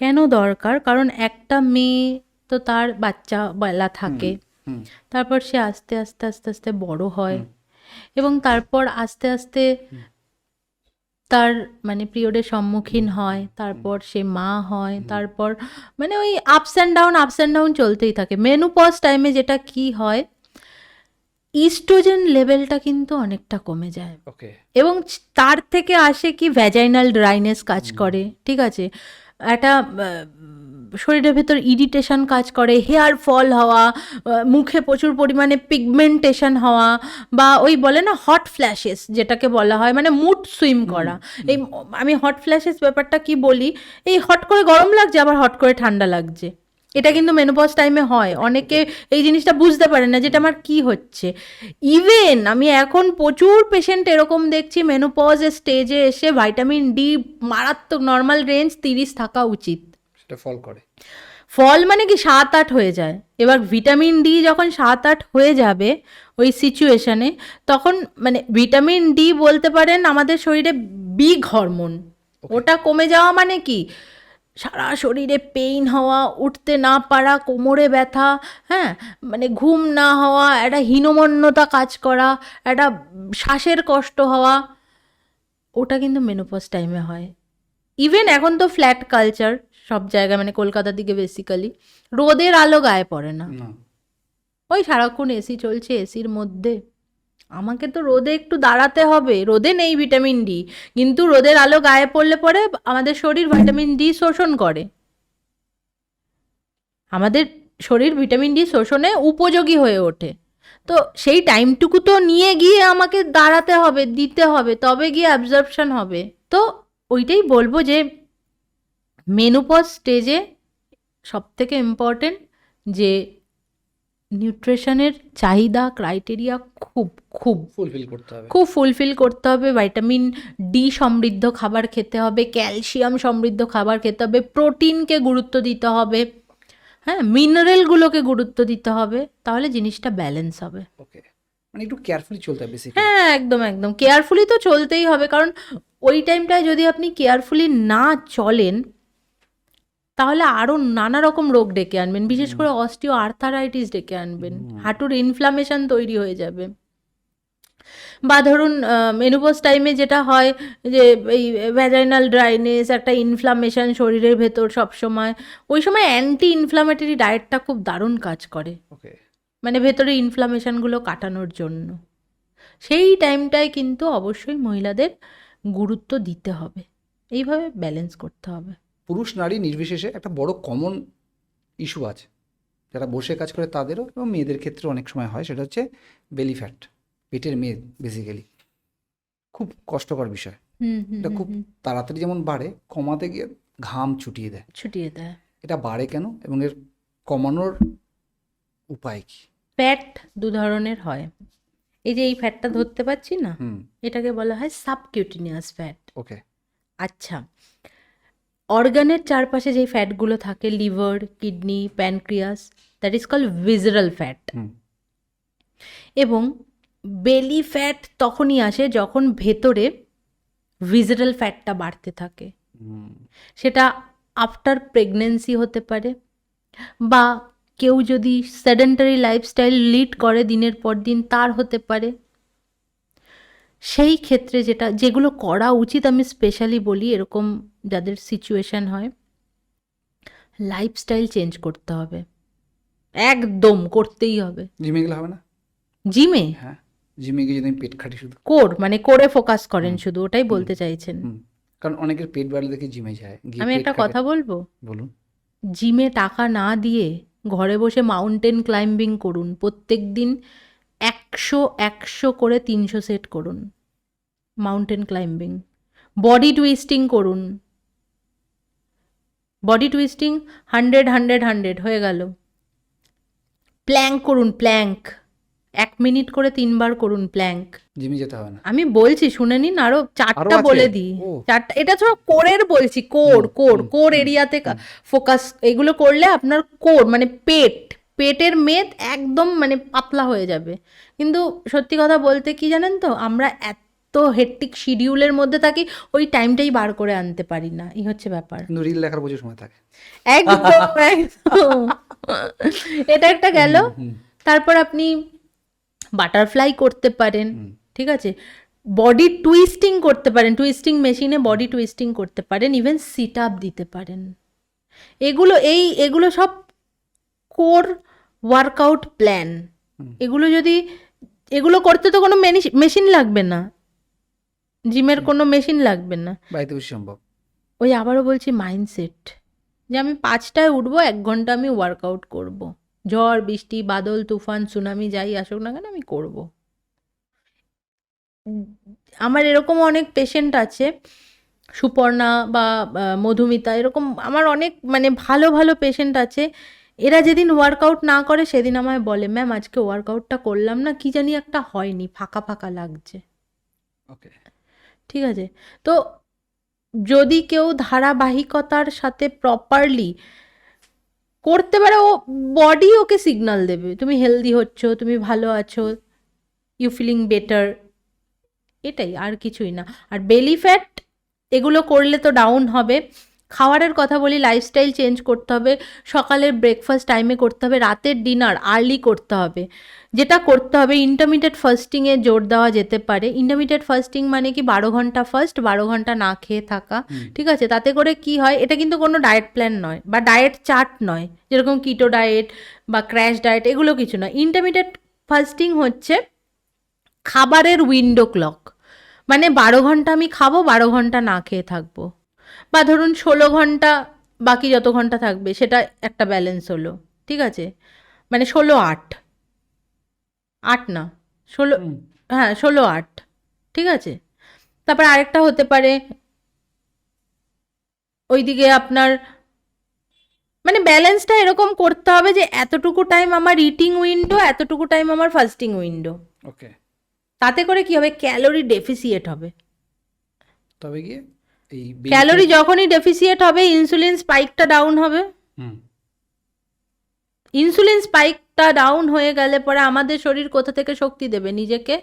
কেন দরকার? কারণ একটা মেয়ে তো তার বাচ্চা বেলা থাকে, তারপর সে আস্তে আস্তে আস্তে আস্তে বড় হয়, এবং তারপর আস্তে আস্তে তার মানে পিরিয়ডের সম্মুখীন হয়, তারপর সে মা হয়, তারপর মানে ওই আপস অ্যান্ড ডাউন চলতেই থাকে। মেনোপজ টাইমে যেটা কি হয়, ইস্ট্রোজেন লেভেলটা কিন্তু অনেকটা কমে যায়, এবং তার থেকে আসে কি ভ্যাজাইনাল ড্রাইনেস কাজ করে, ঠিক আছে, একটা শরীরের ভেতর ইরিটেশন কাজ করে, হেয়ার ফল হওয়া, মুখে প্রচুর পরিমাণে পিগমেন্টেশন হওয়া, বা ওই বলে না হট ফ্ল্যাশেস যেটাকে বলা হয়, মানে মুড সুইং করা। এই আমি হট ফ্ল্যাশেস ব্যাপারটা কি বলি, এই হট করে গরম লাগছে আবার হট করে ঠান্ডা লাগছে, এটা কিন্তু মেনোপজ টাইমে হয়। অনেকে এই জিনিসটা বুঝতে পারে না যেটা আমার কি হচ্ছে। ইভেন আমি এখন প্রচুর পেশেন্ট এরকম দেখছি, মেনোপজ স্টেজে এসে ভিটামিন ডি মারাত্মক, নর্মাল রেঞ্জ 30 থাকা উচিত, সেটা ফল করে, ফল মানে কি 7-8 হয়ে যায়। এবার ভিটামিন ডি যখন 7-8 হয়ে যাবে ওই সিচুয়েশনে, তখন মানে ভিটামিন ডি বলতে পারেন আমাদের শরীরে বিগ হরমোন, ওটা কমে যাওয়া মানে কি সারা শরীরে পেইন হওয়া, উঠতে না পারা, কোমরে ব্যথা, হ্যাঁ, মানে ঘুম না হওয়া, একটা হীনমন্যতা কাজ করা, একটা শ্বাসের কষ্ট হওয়া, ওটা কিন্তু মেনোপজ টাইমে হয়। ইভেন এখন তো ফ্ল্যাট কালচার সব জায়গায়, মানে কলকাতার দিকে বেসিক্যালি রোদের আলো গায়ে পড়ে না, ওই সারাক্ষণ এসি চলছে, এসির মধ্যে। আমাকে তো রোদে একটু দাঁড়াতে হবে, রোদে নেই ভিটামিন ডি, কিন্তু রোদের আলো গায়ে পড়লে পরে আমাদের শরীর ভিটামিন ডি শোষণ করে, আমাদের শরীর ভিটামিন ডি শোষণে উপযোগী হয়ে ওঠে। তো সেই টাইমটুকু তো নিয়ে গিয়ে আমাকে দাঁড়াতে হবে, দিতে হবে, তবে গিয়ে অ্যাবজর্পশন হবে। তো ওইটাই বলবো যে মেনোপজ স্টেজে সবথেকে ইম্পর্টেন্ট যে নিউট্রিশনের চাহিদা ক্রাইটেরিয়া খুব ফুলফিল করতে হবে। ভিটামিন ডি সমৃদ্ধ খাবার খেতে হবে, ক্যালসিয়াম সমৃদ্ধ খাবার খেতে হবে, প্রোটিনকে গুরুত্ব দিতে হবে, হ্যাঁ, মিনারেলগুলোকে গুরুত্ব দিতে হবে, তাহলে জিনিসটা ব্যালেন্স হবে। মানে একটু কেয়ারফুলি চলতে হবে। হ্যাঁ, একদম একদম কেয়ারফুলি তো চলতেই হবে, কারণ ওই টাইমটায় যদি আপনি কেয়ারফুলি না চলেন তাহলে আরও নানা রকম রোগ ডেকে আনবেন, বিশেষ করে অস্টিও আর্থারাইটিস ডেকে আনবেন, হাঁটুর ইনফ্লামেশন তৈরি হয়ে যাবে। বা ধরুন মেনোপজ টাইমে যেটা হয় যে এই ভ্যাজাইনাল ড্রাইনেস, একটা ইনফ্লামেশন শরীরের ভেতর সবসময়, ওই সময় অ্যান্টি ইনফ্লামেটরি ডায়েটটা খুব দারুণ কাজ করে, মানে ভেতরে ইনফ্লামেশনগুলো কাটানোর জন্য। সেই টাইমটায় কিন্তু অবশ্যই মহিলাদের গুরুত্ব দিতে হবে, এইভাবে ব্যালেন্স করতে হবে। পুরুষ নারী নির্বিশেষে একটা বড় কমন ইস্যু আছে, যারা বসে কাজ করে তাদেরও এবং মেয়েদের ক্ষেত্রে অনেক সময় হয়, সেটা হচ্ছে বেলি ফ্যাট, পেটের মেদ। বেসিক্যালি খুব কষ্টকর বিষয়, এটা খুব তাড়াতাড়ি যেমন বাড়ে, কমাতে গিয়ে ঘাম ছুটিয়ে দেয়। এটা বাড়ে কেন এবং এর কমানোর উপায় কি? ফ্যাট দু ধরনের হয়, এই যে এই ফ্যাটটা ধরতে পারছি না, এটাকে বলা হয় সাবকিউটিনিয়াস ফ্যাট। ওকে, আচ্ছা, অর্গানের চারপাশে যেই ফ্যাটগুলো থাকে, liver, kidney, pancreas, that is called visceral fat. এবং বেলি ফ্যাট তখনই আসে যখন ভেতরে ভিসেরাল ফ্যাটটা বাড়তে থাকে। সেটা আফটার প্রেগনেন্সি হতে পারে, বা কেউ যদি সেডেন্টারি লাইফস্টাইল লিড করে দিনের পর দিন, তার হতে পারে। সেই ক্ষেত্রে যেগুলো করা উচিত, আমি স্পেশালি বলি এরকম যাদের সিচুয়েশন হয়, লাইফস্টাইল চেঞ্জ করতে হবে, একদম করতেই হবে। জিমে গেলে হবে না? জিমে? হ্যাঁ, জিমে গিয়ে যদি আমি পেট খাটি শুধু মানে করে ফোকাস করেন শুধু, ওটাই বলতে চাইছেন? কারণ অনেকের পেট বাড়লে দেখে জিমে যায়। আমি একটা কথা বলবো, বলুন। জিমে টাকা না দিয়ে ঘরে বসে মাউন্টেন ক্লাইম্বিং করুন। প্রত্যেক দিন 100 করে 300 সেট করুন মাউন্টেন ক্লাইম্বিং। বডি টুইস্টিং করুন, বডি টুইস্টিং 100 হয়ে গেল। প্ল্যাঙ্ক করুন, প্ল্যাঙ্ক 1 মিনিট করে 3 বার করুন প্ল্যাঙ্ক। জিমে যেতে হবে না, আমি বলছি শুনে নিন, আরো 4টা বলে দিই। 4টা, এটা তো কোরের বলছি, কোর এরিয়াতে ফোকাস। এগুলো করলে আপনার কোর মানে পেটের মেদ একদম মানে পাতলা হয়ে যাবে। কিন্তু সত্যি কথা বলতে কি জানেন তো, আমরা এত হেক্টিক শিডিউলের মধ্যে থাকি, ওই টাইমটাই বার করে আনতে পারি না, এই হচ্ছে ব্যাপার। কিন্তু রিল দেখার প্রচুর সময় থাকে। একদম একদম। এটা একটা গেল। তারপর আপনি বাটারফ্লাই করতে পারেন, ঠিক আছে, বডি টুইস্টিং করতে পারেন, টুইস্টিং মেশিনে বডি টুইস্টিং করতে পারেন, ইভেন সিট আপ দিতে পারেন। এগুলো সব কোর ওয়ার্কআউট প্ল্যান। এগুলো করতে তো কোনো মেশিন লাগবে না, জিমের কোনো মেশিন লাগবে না, বাড়িতে বসে সম্ভব। ওই আবারও বলছি মাইন্ডসেট, যে আমি 5টায় উঠবো, 1 ঘন্টা আমি ওয়ার্কআউট করব। ঝড় বৃষ্টি বাদল তুফান সুনামি যাই আসুক না কেন, আমি করব। আমার এরকম অনেক পেশেন্ট আছে, সুপর্ণা বা মধুমিতা, এরকম আমার অনেক মানে ভালো ভালো পেশেন্ট আছে। এরা যেদিন ওয়ার্কআউট না করে সেদিন আমায় বলে, ম্যাম আজকে ওয়ার্কআউটটা করলাম না, কি জানি একটা হয়নি, ফাঁকা ফাঁকা লাগছে। ওকে, ঠিক আছে। তো যদি কেউ ধারাবাহিকতার সাথে প্রপারলি করতে পারে, ও বডি ওকে সিগন্যাল দেবে, তুমি হেলদি হচ্ছ, তুমি ভালো আছো, ইউ ফিলিং বেটার, এটাই, আর কিছুই না। আর বেলি ফ্যাট এগুলো করলে তো ডাউন হবে। খাবারের কথা বলি, লাইফস্টাইল চেঞ্জ করতে হবে, সকালের ব্রেকফাস্ট টাইমে করতে হবে, রাতের ডিনার আর্লি করতে হবে। যেটা করতে হবে, ইন্টারমিডিয়েট ফাস্টিংয়ে জোর দেওয়া যেতে পারে। ইন্টারমিডিয়েট ফাস্টিং মানে কি, 12 ঘন্টা ফাস্ট, 12 ঘন্টা না খেয়ে থাকা, ঠিক আছে। তাতে করে কি হয়, এটা কিন্তু কোনো ডায়েট প্ল্যান নয় বা ডায়েট চার্ট নয়, যেরকম কিটো ডায়েট বা ক্র্যাশ ডায়েট, এগুলো কিছু নয়। ইন্টারমিডিয়েট ফাস্টিং হচ্ছে খাবারের উইন্ডো ক্লক, মানে 12 ঘন্টা আমি খাবো, 12 ঘন্টা না খেয়ে থাকবো, বা ধরুন 16 ঘন্টা, বাকি যত ঘন্টা থাকবে সেটা একটা ব্যালেন্স হলো, ঠিক আছে। মানে 16-8 না 16, হ্যাঁ 16-8, ঠিক আছে। তারপর আরেকটা হতে পারে, ওইদিকে আপনার মানে ব্যালেন্সটা এরকম করতে হবে যে এতটুকু টাইম আমার ইটিং উইন্ডো, এতটুকু টাইম আমার ফাস্টিং উইন্ডো। ওকে, তাতে করে কি হবে, ক্যালোরি ডেফিসিয়েট হবে। তবে গিয়ে এই ক্যালোরি যখনই ডেফিসিয়েট হবে, ইনসুলিন স্পাইকটা ডাউন হবে। ইনসুলিন স্পাইকটা ডাউন হয়ে গেলে পরে আমাদের শরীর কোথা থেকে শক্তি দেবে, নিজেকে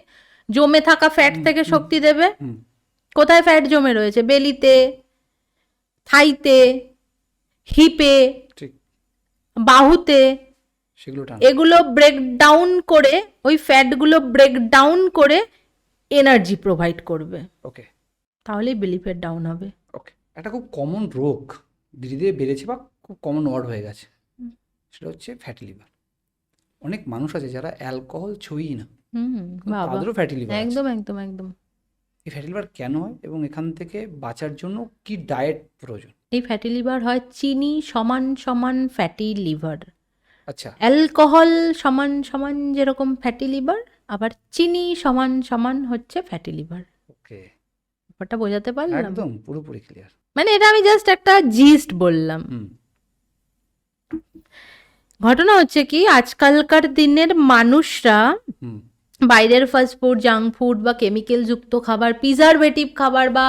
জমে থাকা ফ্যাট থেকে শক্তি দেবে। কোথায় ফ্যাট জমে রয়েছে, বেলিতে, থাইতে, হিপে, বাহুতে, এগুলো ব্রেকডাউন করে, ওই ফ্যাটগুলো ব্রেকডাউন করে এনার্জি প্রোভাইড করবে। ওকে, তাহলেই বেলি ফ্যাট ডাউন হবে। ওকে, একটা খুব কমন রোগ ধীরে ধীরে বেড়েছে বা খুব কমন ওয়ার্ড হয়ে গেছে, সেটা হচ্ছে ফ্যাটি লিভার। অনেক মানুষ আছে যারা অ্যালকোহল ছুঁই না, তাদেরও ফ্যাটি লিভার। একদম একদম একদম। এই ফ্যাটি লিভার কেন হয় এবং এখান থেকে বাঁচার জন্য কি ডায়েট প্রয়োজন? এই ফ্যাটি লিভার হয় চিনি সমান সমান ফ্যাটি লিভার। আচ্ছা, অ্যালকোহল সমান সমান যেরকম ফ্যাটি লিভার, আবার চিনি সমান সমান হচ্ছে ফ্যাটি লিভার। ওকে, ব্যাপারটা বোঝাতে পারলাম? একদম পুরোপুরি ক্লিয়ার। মানে এটা আমি জাস্ট একটা জিস্ট বললাম। ঘটনা হচ্ছে কি, আজকালকার দিনের মানুষরা বাইরের ফাস্ট ফুড, জাঙ্ক ফুড বা কেমিক্যাল যুক্ত খাবার, প্রিজারভেটিভ খাবার বা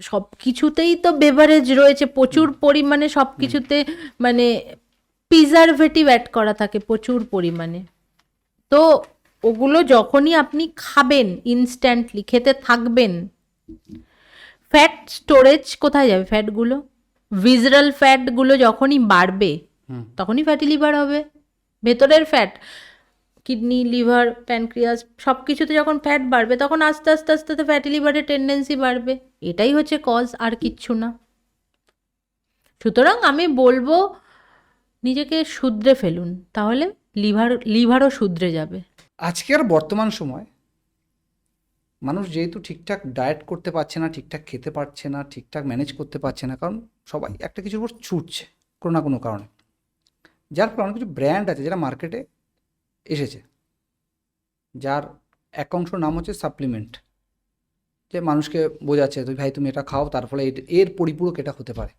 সব কিছুতেই তো বেভারেজ রয়েছে প্রচুর পরিমাণে, সব কিছুতে মানে প্রিজারভেটিভ অ্যাড করা থাকে প্রচুর পরিমাণে। তো ওগুলো যখনই আপনি খাবেন, ইনস্ট্যান্টলি খেতে থাকবেন, ফ্যাট স্টোরেজ কোথায় যাবে? ফ্যাটগুলো, ভিজারাল ফ্যাটগুলো যখনই বাড়বে তখনই ফ্যাটি লিভার হবে। ভেতরের ফ্যাট, কিডনি, লিভার, প্যানক্রিয়াস সব কিছুতে যখন ফ্যাট বাড়বে তখন আস্তে আস্তে আস্তে আস্তে ফ্যাটি লিভারের টেন্ডেন্সি বাড়বে। এটাই হচ্ছে কজ, আর কিচ্ছু না। সুতরাং আমি বলবো নিজেকে শুধরে ফেলুন, তাহলে লিভারও শুধরে যাবে। আজকের বর্তমান সময় মানুষ যেহেতু ঠিকঠাক ডায়েট করতে পারছে না, ঠিকঠাক খেতে পারছে না, ঠিকঠাক ম্যানেজ করতে পারছে না, কারণ সবাই একটা কিছুর উপর ছুটছে কোনো না কোনো কারণে, যার ফলে অনেক কিছু ব্র্যান্ড আছে যেটা মার্কেটে এসেছে, যার এক অংশ নাম হচ্ছে সাপ্লিমেন্ট, যে মানুষকে বোঝাচ্ছে তুই ভাই তুমি এটা খাও, তার ফলে এর পরিপূরক এটা হতে পারে।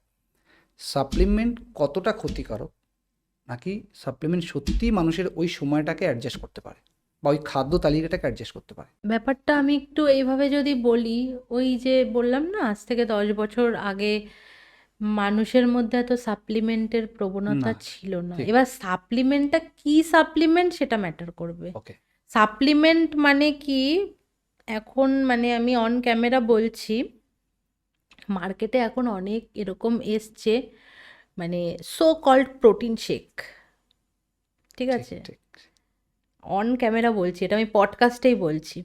সাপ্লিমেন্ট কতটা ক্ষতিকারক, নাকি সাপ্লিমেন্ট সত্যিই মানুষের ওই সময়টাকে অ্যাডজাস্ট করতে পারে বা ওই খাদ্য তালিকাটাকে অ্যাডজাস্ট করতে পারে? ব্যাপারটা আমি একটু এইভাবে যদি বলি, ওই যে বললাম না আজ থেকে 10 বছর আগে মানুষের মধ্যে এত সাপ্লিমেন্টের প্রবণতা ছিল না। এবার সাপ্লিমেন্টটা কি সাপ্লিমেন্ট সেটা ম্যাটার করবে। ওকে, সাপ্লিমেন্ট মানে কি, এখন মানে আমি অন ক্যামেরা বলছি, মার্কেটে এখন অনেক এরকম এসছে মানে সো কল্ড প্রোটিন শেক, ঠিক আছে, অন ক্যামেরা বলছি, এটা আমি পডকাস্টেই বলছি।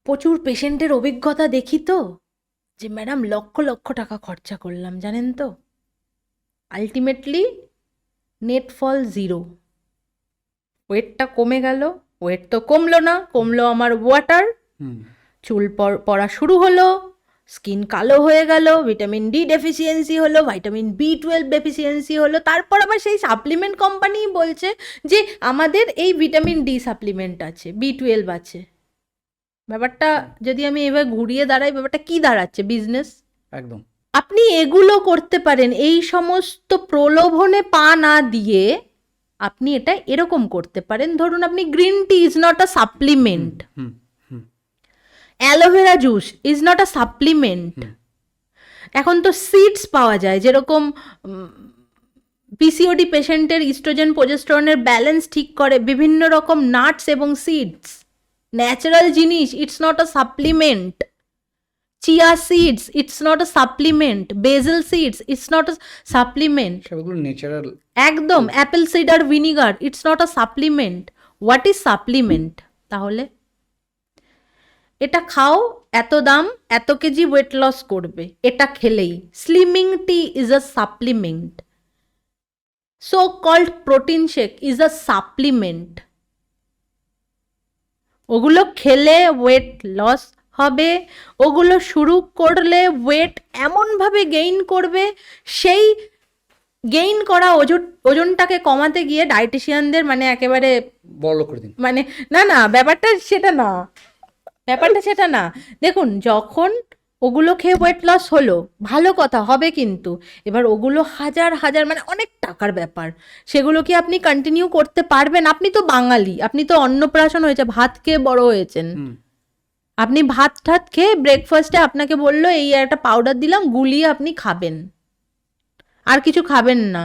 প্রচুর পেশেন্টের অভিজ্ঞতা দেখি তো, যে ম্যাডাম লক্ষ লক্ষ টাকা খরচা করলাম জানেন তো, আলটিমেটলি নেট ফল 0, ওয়েটটা কমে গেল, ওয়েট তো কমলো না, কমলো আমার ওয়াটার, চুল পড়া শুরু হলো, স্কিন কালো হয়ে গেল, ভিটামিন ডি ডেফিসিয়েন্সি হলো, ভিটামিন B12 ডেফিসিয়েন্সি হলো, তারপর আবার সেই সাপ্লিমেন্ট কোম্পানি বলছে যে আমাদের এই ভিটামিন ডি সাপ্লিমেন্ট আছে, B12 আছে। ব্যাপারটা যদি আমি এবার ঘুরিয়ে দাঁড়াই, ব্যাপারটা কি দাঁড়াচ্ছে? বিজনেস। একদম। আপনি এগুলো করতে পারেন, এই সমস্ত প্রলোভনে পা না দিয়ে আপনি এটা এরকম করতে পারেন। ধরুন আপনি green tea is not a supplement, aloe vera juice is not a supplement. এখন তো সিডস পাওয়া যায়, যেরকম পিসিওডি পেশেন্টের ইস্ট্রোজেন প্রোজেস্টেরনের ব্যালেন্স ঠিক করে বিভিন্ন রকম নাটস এবং সিডস, ন্যাচারাল জিনিস, it's not a supplement. Chia seeds, it's not a supplement. Basil seeds, it's not a supplement. সেগুলো ন্যাচারাল একদম। Apple cedar vinegar, it's not a supplement. What is supplement তাহলে? এটা খাও, এত দাম, এত কেজি ওয়েট লস করবে এটা খেলেই। Slimming tea is a supplement, so called protein shake is a supplement. ওগুলো খেলে ওয়েট লস হবে, ওগুলো শুরু করলে ওয়েট এমনভাবে গেইন করবে, সেই গেইন করা ওজনটাকে কমাতে গিয়ে ডায়েটিশিয়ানদের মানে একেবারে বড় করে দিন। মানে না ব্যাপারটা সেটা না, ব্যাপারটা সেটা না। দেখুন, যখন ওগুলো খেয়ে ওয়েট লস হলো, ভালো কথা হবে, কিন্তু এবার ওগুলো হাজার হাজার মানে অনেক টাকার ব্যাপার, সেগুলো কি আপনি কন্টিনিউ করতে পারবেন? আপনি তো বাঙালি, আপনি তো অন্নপ্রাশন হয়েছে, ভাত খেয়ে বড় হয়েছেন, আপনি ভাত ঠাত খেয়ে ব্রেকফাস্টে আপনাকে বললো এই একটা পাউডার দিলাম, গুলিয়ে আপনি খাবেন, আর কিছু খাবেন না।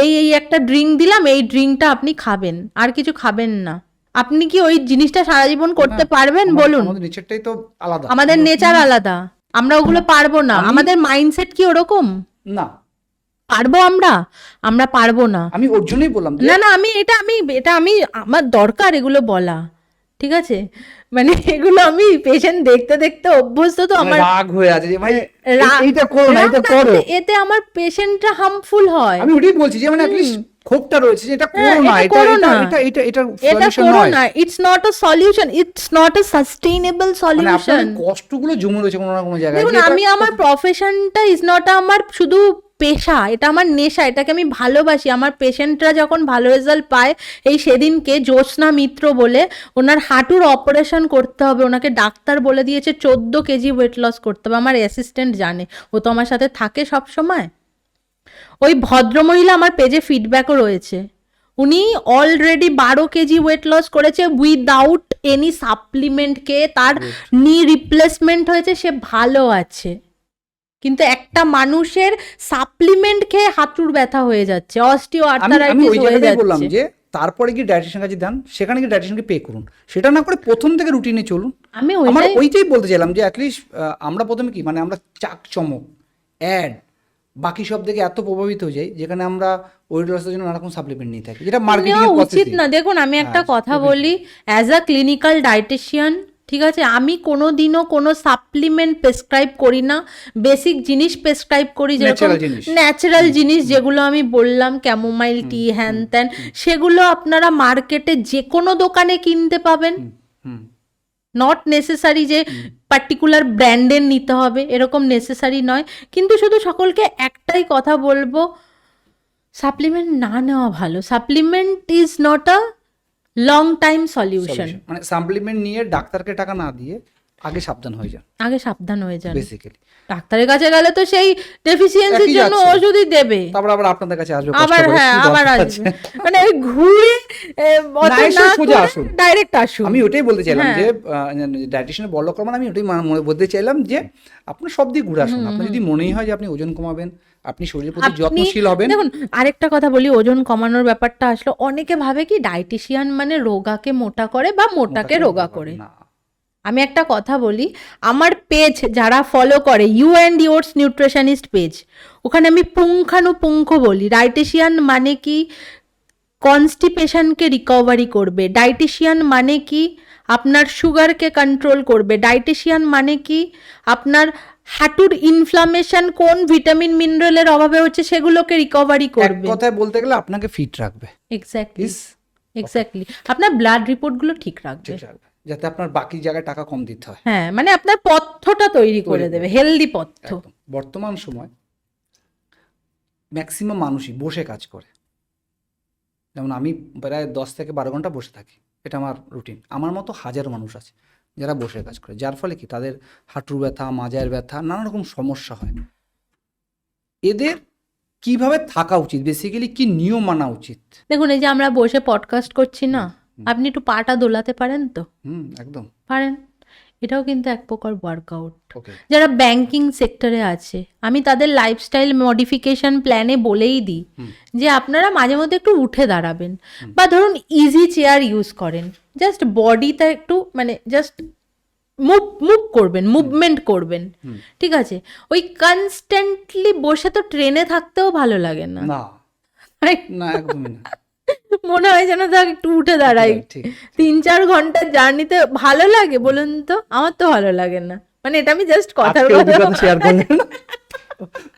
এই একটা ড্রিঙ্ক দিলাম, এই ড্রিঙ্কটা আপনি খাবেন, আর কিছু খাবেন না। আপনি কি ওই জিনিসটা সারা জীবন করতে পারবেন বলুন? আমাদের নেচারটাই তো আলাদা, আমাদের নেচার আলাদা, আমরা ওগুলো পারবো না। আমাদের মাইন্ডসেট কি ওরকম? না। পারবো আমরা পারবো না। আমি ওর জন্যই বললাম না এটা আমি আমার দরকার এগুলো বলা, ঠিক আছে? মানে এগুলো আমি পেশেন্ট দেখতে দেখতে অভ্যস্ত, তো আমার রাগ হয়ে আছে যে ভাই এইটা করো না, এটা করো, এতে আমার পেশেন্টটা হার্মফুল হয়। আমি ওটাই বলছি যে মানে অ্যাটলিস্ট ক্ষোভটা রয়েছে যে এটা করো না, এটা করো না। It's not a solution, it's not a sustainable solution. কষ্টগুলো জমে রয়েছে কোনো না কোনো জায়গায়। দেখুন, আমি আমার প্রফেশনটা ইজ নট আমার শুধু পেশা, এটা আমার নেশা, এটাকে আমি ভালোবাসি। আমার পেশেন্টরা যখন ভালো রেজাল্ট পায়, এই সেদিনকে জ্যোৎস্না মিত্র বলে ওনার হাঁটুর অপারেশন করতে হবে, ওনাকে ডাক্তার বলে দিয়েছে 14 কেজি ওয়েট লস করতে হবে। আমার অ্যাসিস্ট্যান্ট জানে, ও তো আমার সাথে থাকে সব সময়। ওই ভদ্রমহিলা আমার পেজে ফিডব্যাকও রয়েছে, উনি অলরেডি 12 কেজি ওয়েট লস করেছে উইদাউট এনি সাপ্লিমেন্ট খেয়ে, তার নি রিপ্লেসমেন্ট হয়েছে, সে ভালো আছে। কিন্তু একটা মানুষের সাপ্লিমেন্ট খেয়ে হাঁটুর ব্যথা হয়ে যাচ্ছে, অস্টিও আর্থারাইটিস হয়ে যাচ্ছে। বললাম যে তারপরে কি ডায়েটিশিয়ান কাছে দেন, সেখানে কি ডায়েটিশিয়ানকে পে করুন, সেটা না করে প্রথম থেকে রুটিনে চলুন। আমি ওইটাই বলতে চাইলাম যে অ্যাটলিস্ট আমরা প্রথমে কি মানে আমরা চাক চমক অ্যাড বাকি সব থেকে এত প্রভাবিত হয়ে যাই, যেখানে আমরা ওয়েট লসের জন্য নানা রকম সাপ্লিমেন্ট নিয়ে থাকি, যেটা মার্কেটিং এর উচিত না। দেখুন আমি একটা কথা বলি, অ্যাজ আ ক্লিনিক্যাল ডায়েটিশিয়ান, ঠিক আছে, আমি কোনোদিনও কোনো সাপ্লিমেন্ট প্রেসক্রাইব করি না, বেসিক জিনিস প্রেসক্রাইব করি, যেরকম ন্যাচারাল জিনিস যেগুলো আমি বললাম, ক্যামোমাইল টি, হ্যান ত্যান, সেগুলো আপনারা মার্কেটে যে কোনো দোকানে কিনতে পাবেন। নট নেসেসারি যে পার্টিকুলার ব্র্যান্ডের নিতে হবে, এরকম নেসেসারি নয়। কিন্তু শুধু সকলকে একটাই কথা বলবো, সাপ্লিমেন্ট না নেওয়া ভালো। Supplement is not a long time solution. মানে সাপ্লিমেন্ট নিয়ে ডাক্তারকে টাকা না দিয়ে আগে সাবধান হয়ে যান বেসিক্যালি। ডাক্তারের কাছে গেলে তো সেই ডেফিসিয়েন্সির জন্য ওষুধই দেবে, তারপর আবার আপনাদের কাছে আসবে, আবার আসবে, মানে ওই ঘুরে ডাইরেক্ট আসুন। আমি ওটাই বলতে চাইলাম যে ডায়েটিশিয়ানের বড় লক্ষ্য, আমি ওটাই বলতে চাইলাম যে আপনার সব দিক ঘুরে আসুন। আপনার যদি মনেই হয় যে আপনি ওজন কমাবেন, আপনি শরীরের প্রতি যত্নশীল হবেন। দেখুন আরেকটা কথা বলি, ওজন কমানোর ব্যাপারটা আসলো, অনেকে ভাবে কি ডায়েটিশিয়ান মানে রোগাকে মোটা করে বা মোটাকে রোগা করে। আমি একটা কথা বলি, আমার পেজ যারা ফলো করে, you and yours nutritionist page, ওখানে আমি পুঙ্খানুপুঙ্খ বলি ডায়েটিশিয়ান মানে কি কনস্টিপেশনকে রিকভারি করবে, ডায়েটিশিয়ান মানে কি আপনার সুগারকে কন্ট্রোল করবে, ডায়েটিশিয়ান মানে কি আপনার হাঁটুর ইনফ্লামেশন কোন ভিটামিন মিনারেলের অভাবে হচ্ছে সেগুলোকে রিকভারি করবে। এক কথায় বলতে গেলে আপনাকে ফিট রাখবে। এক্স্যাক্টলি আপনার ব্লাড রিপোর্টগুলো ঠিক রাখবে, যাতে আপনার বাকি জায়গায় টাকা কম দিতে হয়। হ্যাঁ, মানে আপনার পথ্যটা তৈরি করে দেবে, হেলদি পথ্য। বর্তমান সময় ম্যাক্সিমাম মানুষই বসে কাজ করে, যেমন আমি প্রায় 10 থেকে 12 ঘন্টা বসে থাকি, এটা আমার রুটিন। আমার মতো হাজারো মানুষ আছে যারা বসে কাজ করে, যার ফলে কি তাদের হাঁটুর ব্যথা, মাজার ব্যথা, নানা রকম সমস্যা হয়। এদের কিভাবে থাকা উচিত, বেসিক্যালি কি নিয়ম মানা উচিত? দেখুন এই যে আমরা বসে পডকাস্ট করছি না, আপনি একটু পাটা দোলাতে পারেন তো? একদম পারেন, এটাও কিন্তু এক প্রকার ওয়ার্কআউট। যারা ব্যাংকিং সেক্টরে আছে, আমি তাদের লাইফস্টাইল মডিফিকেশন প্ল্যানে বলেই দিই যে আপনারা মাঝে মধ্যে একটু উঠে দাঁড়াবেন, বা ধরুন ইজি চেয়ার ইউজ করেন, জাস্ট বডিটা একটু মানে জাস্ট মুভ করবেন, মুভমেন্ট করবেন, ঠিক আছে? ওই কনস্ট্যান্টলি বসে তো ট্রেনে থাকতেও ভালো লাগে না, একদমই না। মনে হয় যেন তাকে একটু উঠে দাঁড়াই। 3-4 ঘন্টার জার্নিতে ভালো লাগে বলুন তো? আমার তো ভালো লাগে না, মানে এটা আমি জাস্ট কথার কথা শেয়ার করলাম,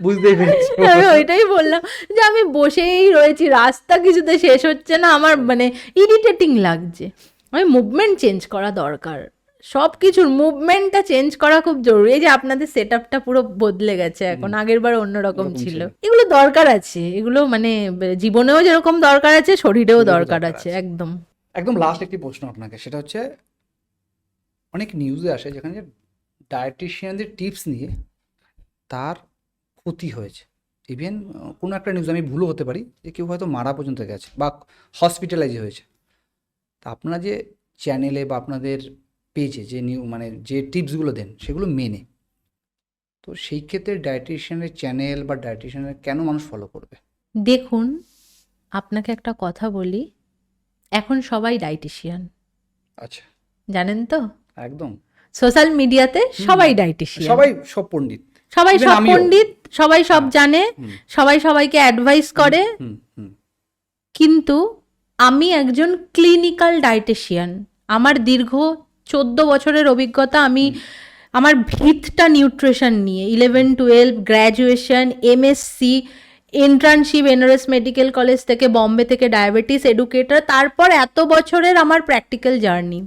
বুঝতেই পেরেছি। আমি ওইটাই বললাম যে আমি বসেই রয়েছি, রাস্তা কিছুতে শেষ হচ্ছে না, আমার মানে ইরিটেটিং লাগছে। আমি মুভমেন্ট চেঞ্জ করা দরকার, সব কিছুর মুভমেন্টটা চেঞ্জ করা খুব জরুরি। এই যে আপনাদের সেট আপটা পুরো বদলে গেছে এখন, আগের বার অন্যরকম ছিল, এগুলো দরকার আছে, এগুলো মানে জীবনেও যেরকম দরকার আছে শরীরেও দরকার আছে। একদম একদম লাস্ট একটি প্রশ্ন আপনাকে, সেটা হচ্ছে অনেক নিউজে আসে যেখানে ডায়েটিশিয়ানদের টিপস নিয়ে তার ক্ষতি হয়েছে। ইভেন কোনো একটা নিউজ, আমি ভুলও হতে পারি, যে কেউ হয়তো মারা পর্যন্ত গেছে বা হসপিটালাইজ হয়েছে। তা আপনারা যে চ্যানেলে বা আপনাদের পেজে যে মানে যে টিপসগুলো দেন সেগুলো মেনে, তো সেই ক্ষেত্রে ডায়েটিশিয়ানের চ্যানেল বা ডায়েটিশিয়ানের কেন মানুষ ফলো করবে? দেখুন আপনাকে একটা কথা বলি, এখন সবাই ডায়েটিশিয়ান। আচ্ছা, জানেন তো? একদম সোশ্যাল মিডিয়াতে সবাই ডায়েটিশিয়ান, সবাই সব পণ্ডিত, সবাই সব পণ্ডিত, সবাই সব জানে, সবাই সবাইকে অ্যাডভাইস করে। কিন্তু আমি একজন ক্লিনিক্যাল ডায়েটিশিয়ান, আমার দীর্ঘ 14 বছরের অভিজ্ঞতা, আমি আমার ভিতটা নিউট্রিশন নিয়ে, 11-12 graduation, MSc, internship NRS medical college থেকে, বম্বে থেকে ডায়াবেটিস এডুকেটর, তারপর এত বছরের আমার প্র্যাকটিক্যাল জার্নি।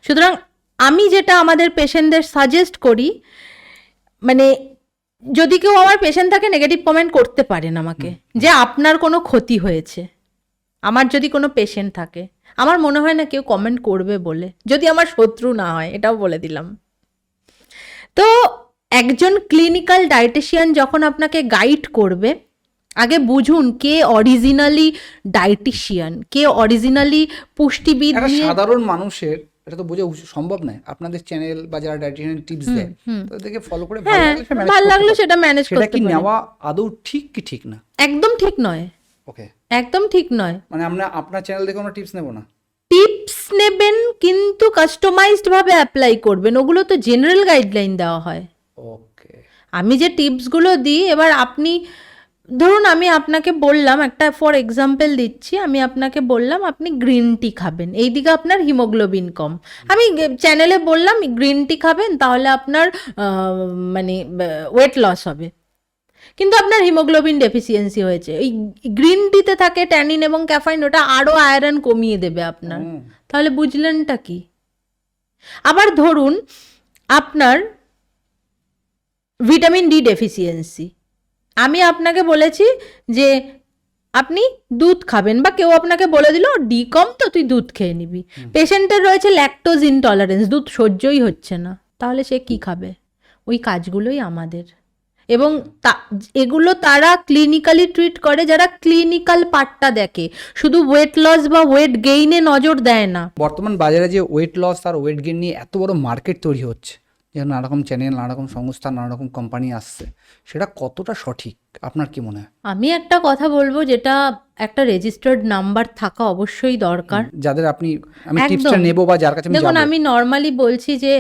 সুতরাং আমি যেটা আমাদের পেশেন্টদের সাজেস্ট করি, মানে যদি কেউ আমার পেশেন্ট থাকে নেগেটিভ কমেন্ট করতে পারেন আমাকে যে আপনার কোনো ক্ষতি হয়েছে, আমার যদি কোনো পেশেন্ট থাকে, আমার মনে হয় না কেউ কমেন্ট করবে বলে, যদি আমার শত্রু না হয়, এটাও বলে দিলাম। তো একজন ক্লিনিক্যাল ডায়েটিশিয়ান যখন আপনাকে গাইড করবে, আগে বুঝুন কে অরিজিনালি ডায়েটিশিয়ান, কে অরিজিনালি পুষ্টিবিদ। একটা সাধারণ মানুষের এটা তো বোঝা সম্ভব নয়। আপনাদের চ্যানেল বা যারা ডায়েটিশিয়ান টিপস দেয় তাদেরকে ফলো করে ভালো লাগলো সেটা ম্যানেজ করতে সেটা কি নেওয়া আদৌ ঠিক কি ঠিক না? একদম ঠিক নয়। ওকে, একদম ঠিক নয়। মানে আমরা আপনার চ্যানেল দেখে আমরা টিপস নেব না? টিপস নেবেন কিন্তু কাস্টমাইজড ভাবে অ্যাপ্লাই করবেন, ওগুলো তো জেনারেল গাইডলাইন দেওয়া হয়। ওকে, আমি যে টিপসগুলো দিই, এবার আপনি ধরুন আমি আপনাকে বললাম, একটা ফর এক্সাম্পল দিচ্ছি, আমি আপনাকে বললাম আপনি গ্রিন টি খাবেন, এইদিকে আপনার হিমোগ্লোবিন কম, আমি চ্যানেলে বললাম গ্রিন টি খাবেন তাহলে আপনার মানে ওয়েট লস হবে, কিন্তু আপনার হিমোগ্লোবিন ডেফিসিয়েন্সি হয়েছে। এই গ্রিন টিতে থাকে ট্যানিন এবং ক্যাফাইন, ওটা আরও আয়রন কমিয়ে দেবে আপনার। তাহলে বুঝলেনটা কি? আবার ধরুন আপনার ভিটামিন ডি ডেফিসিয়েন্সি, আমি আপনাকে বলেছি যে আপনি দুধ খাবেন, বা কেউ আপনাকে বলে দিল ডি কম তো তুই দুধ খেয়ে নিবি, পেশেন্টের রয়েছে ল্যাকটোজ ইনটলারেন্স, দুধ সহ্যই হচ্ছে না, তাহলে সে কি খাবে? ওই কাজগুলোই আমাদের। এবং এগুলো তারা ক্লিনিক্যালি ট্রিট করে যারা ক্লিনিক্যাল পার্টটা দেখে, শুধু ওয়েট লস বা ওয়েট গেইনে নজর দেয় না। বর্তমান বাজারে যে ওয়েট লস আর ওয়েট গেইন নিয়ে এত বড় মার্কেট তৈরি হচ্ছে, যে নানা রকম চ্যানেল, নানা রকম সংস্থা, নানা রকম কোম্পানি আসছে, সেটা কতটা সঠিক আপনার কি মনে হয়? আমি একটা কথা বলবো, যেটা একটা রেজিস্টার্ড নাম্বার থাকা অবশ্যই দরকার। যাদের আমি টিপসটা নেব বা যার কাছে দেখুন, আমি নর্মালি বলছি যে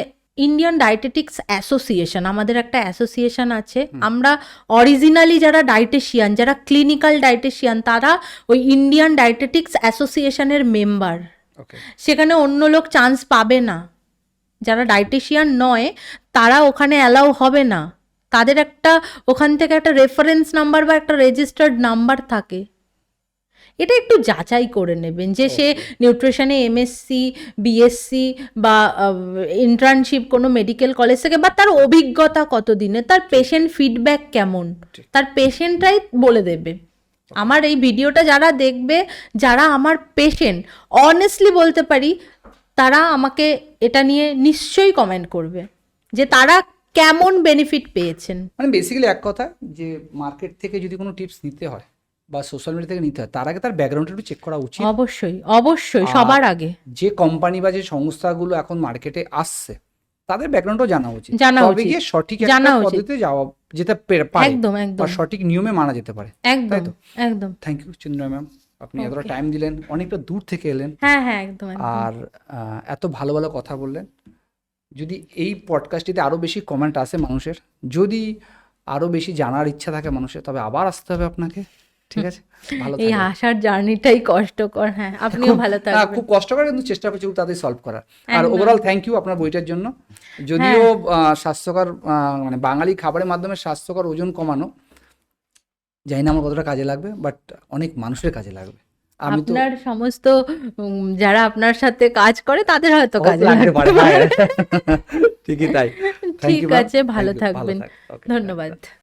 ইন্ডিয়ান ডায়েটেটিক্স অ্যাসোসিয়েশন, আমাদের একটা অ্যাসোসিয়েশন আছে। আমরা অরিজিনালি যারা ডায়েটিশিয়ান, যারা ক্লিনিক্যাল ডায়েটিশিয়ান, তারা ওই ইন্ডিয়ান ডায়েটেটিক্স অ্যাসোসিয়েশনের মেম্বার। সেখানে অন্য লোক চান্স পাবে না, যারা ডায়েটিশিয়ান নয় তারা ওখানে অ্যালাউ হবে না। তাদের একটা ওখান থেকে একটা রেফারেন্স নাম্বার বা একটা রেজিস্টার্ড নাম্বার থাকে। এটা একটু যাচাই করে নেবেন যে সে নিউট্রিশনে এমএসসি, বিএসসি বা ইন্টার্নশিপ কোনো মেডিকেল কলেজ থেকে, বা তার অভিজ্ঞতা কতদিনে, তার পেশেন্ট ফিডব্যাক কেমন, তার পেশেন্টরাই বলে দেবে। আমার এই ভিডিওটা যারা দেখবে, যারা আমার পেশেন্ট, অনেস্টলি বলতে পারি তারা আমাকে এটা নিয়ে নিশ্চয়ই কমেন্ট করবে যে তারা কেমন বেনিফিট পেয়েছেন। মানে বেসিক্যালি এক কথা, যে মার্কেট থেকে যদি কোনো টিপস নিতে হয় বা সোশ্যাল মিডিয়া থেকে নিতে হয়, তার আগে তার ব্যাকগ্রাউন্ডটা একটু চেক করা উচিত। অবশ্যই অবশ্যই, সবার আগে যে কোম্পানি বা যে সংস্থাগুলো এখন মার্কেটে আসছে তাদের ব্যাকগ্রাউন্ডও জানা উচিত, তবে গিয়ে সঠিক একটা পদ্ধতিতে যাওয়া যেতে পারে, একদম একদম, বা সঠিক নিয়মে মানা যেতে পারে। একদম একদম। থ্যাংক ইউ চিন্ময় ম্যাম, আপনি এতটা টাইম দিলেন, অনেকটা দূর থেকে এলেন। হ্যাঁ হ্যাঁ, একদম। আর এত ভালো ভালো কথা বললেন। যদি এই পডকাস্টটিতে আরও বেশি কমেন্ট আসে মানুষের, যদি আরও বেশি জানার ইচ্ছা থাকে মানুষের, তবে আবার আসতে হবে আপনাকে। ঠিক আছে, ভালো থাকবেন। এই আসার জার্নিটাই কষ্টকর। হ্যাঁ, আপনিও ভালো থাকবেন। খুব কষ্টকর, কিন্তু চেষ্টা করছি তাদের সলভ করার। আর ওভারঅল থ্যাংক ইউ আপনার বইটার জন্য। যদিও স্বাস্থ্যকর মানে বাঙালি খাবারের মাধ্যমে স্বাস্থ্যকর ওজন কমানো, জানি না আমার কতটা কাজে লাগবে, বাট অনেক মানুষের কাজে লাগবে। আপনার সমস্ত যারা আপনার সাথে কাজ করে তাদের হয়তো কাজে লাগতে পারে। ঠিকই তাই। ঠিক আছে, ভালো থাকবেন। ধন্যবাদ।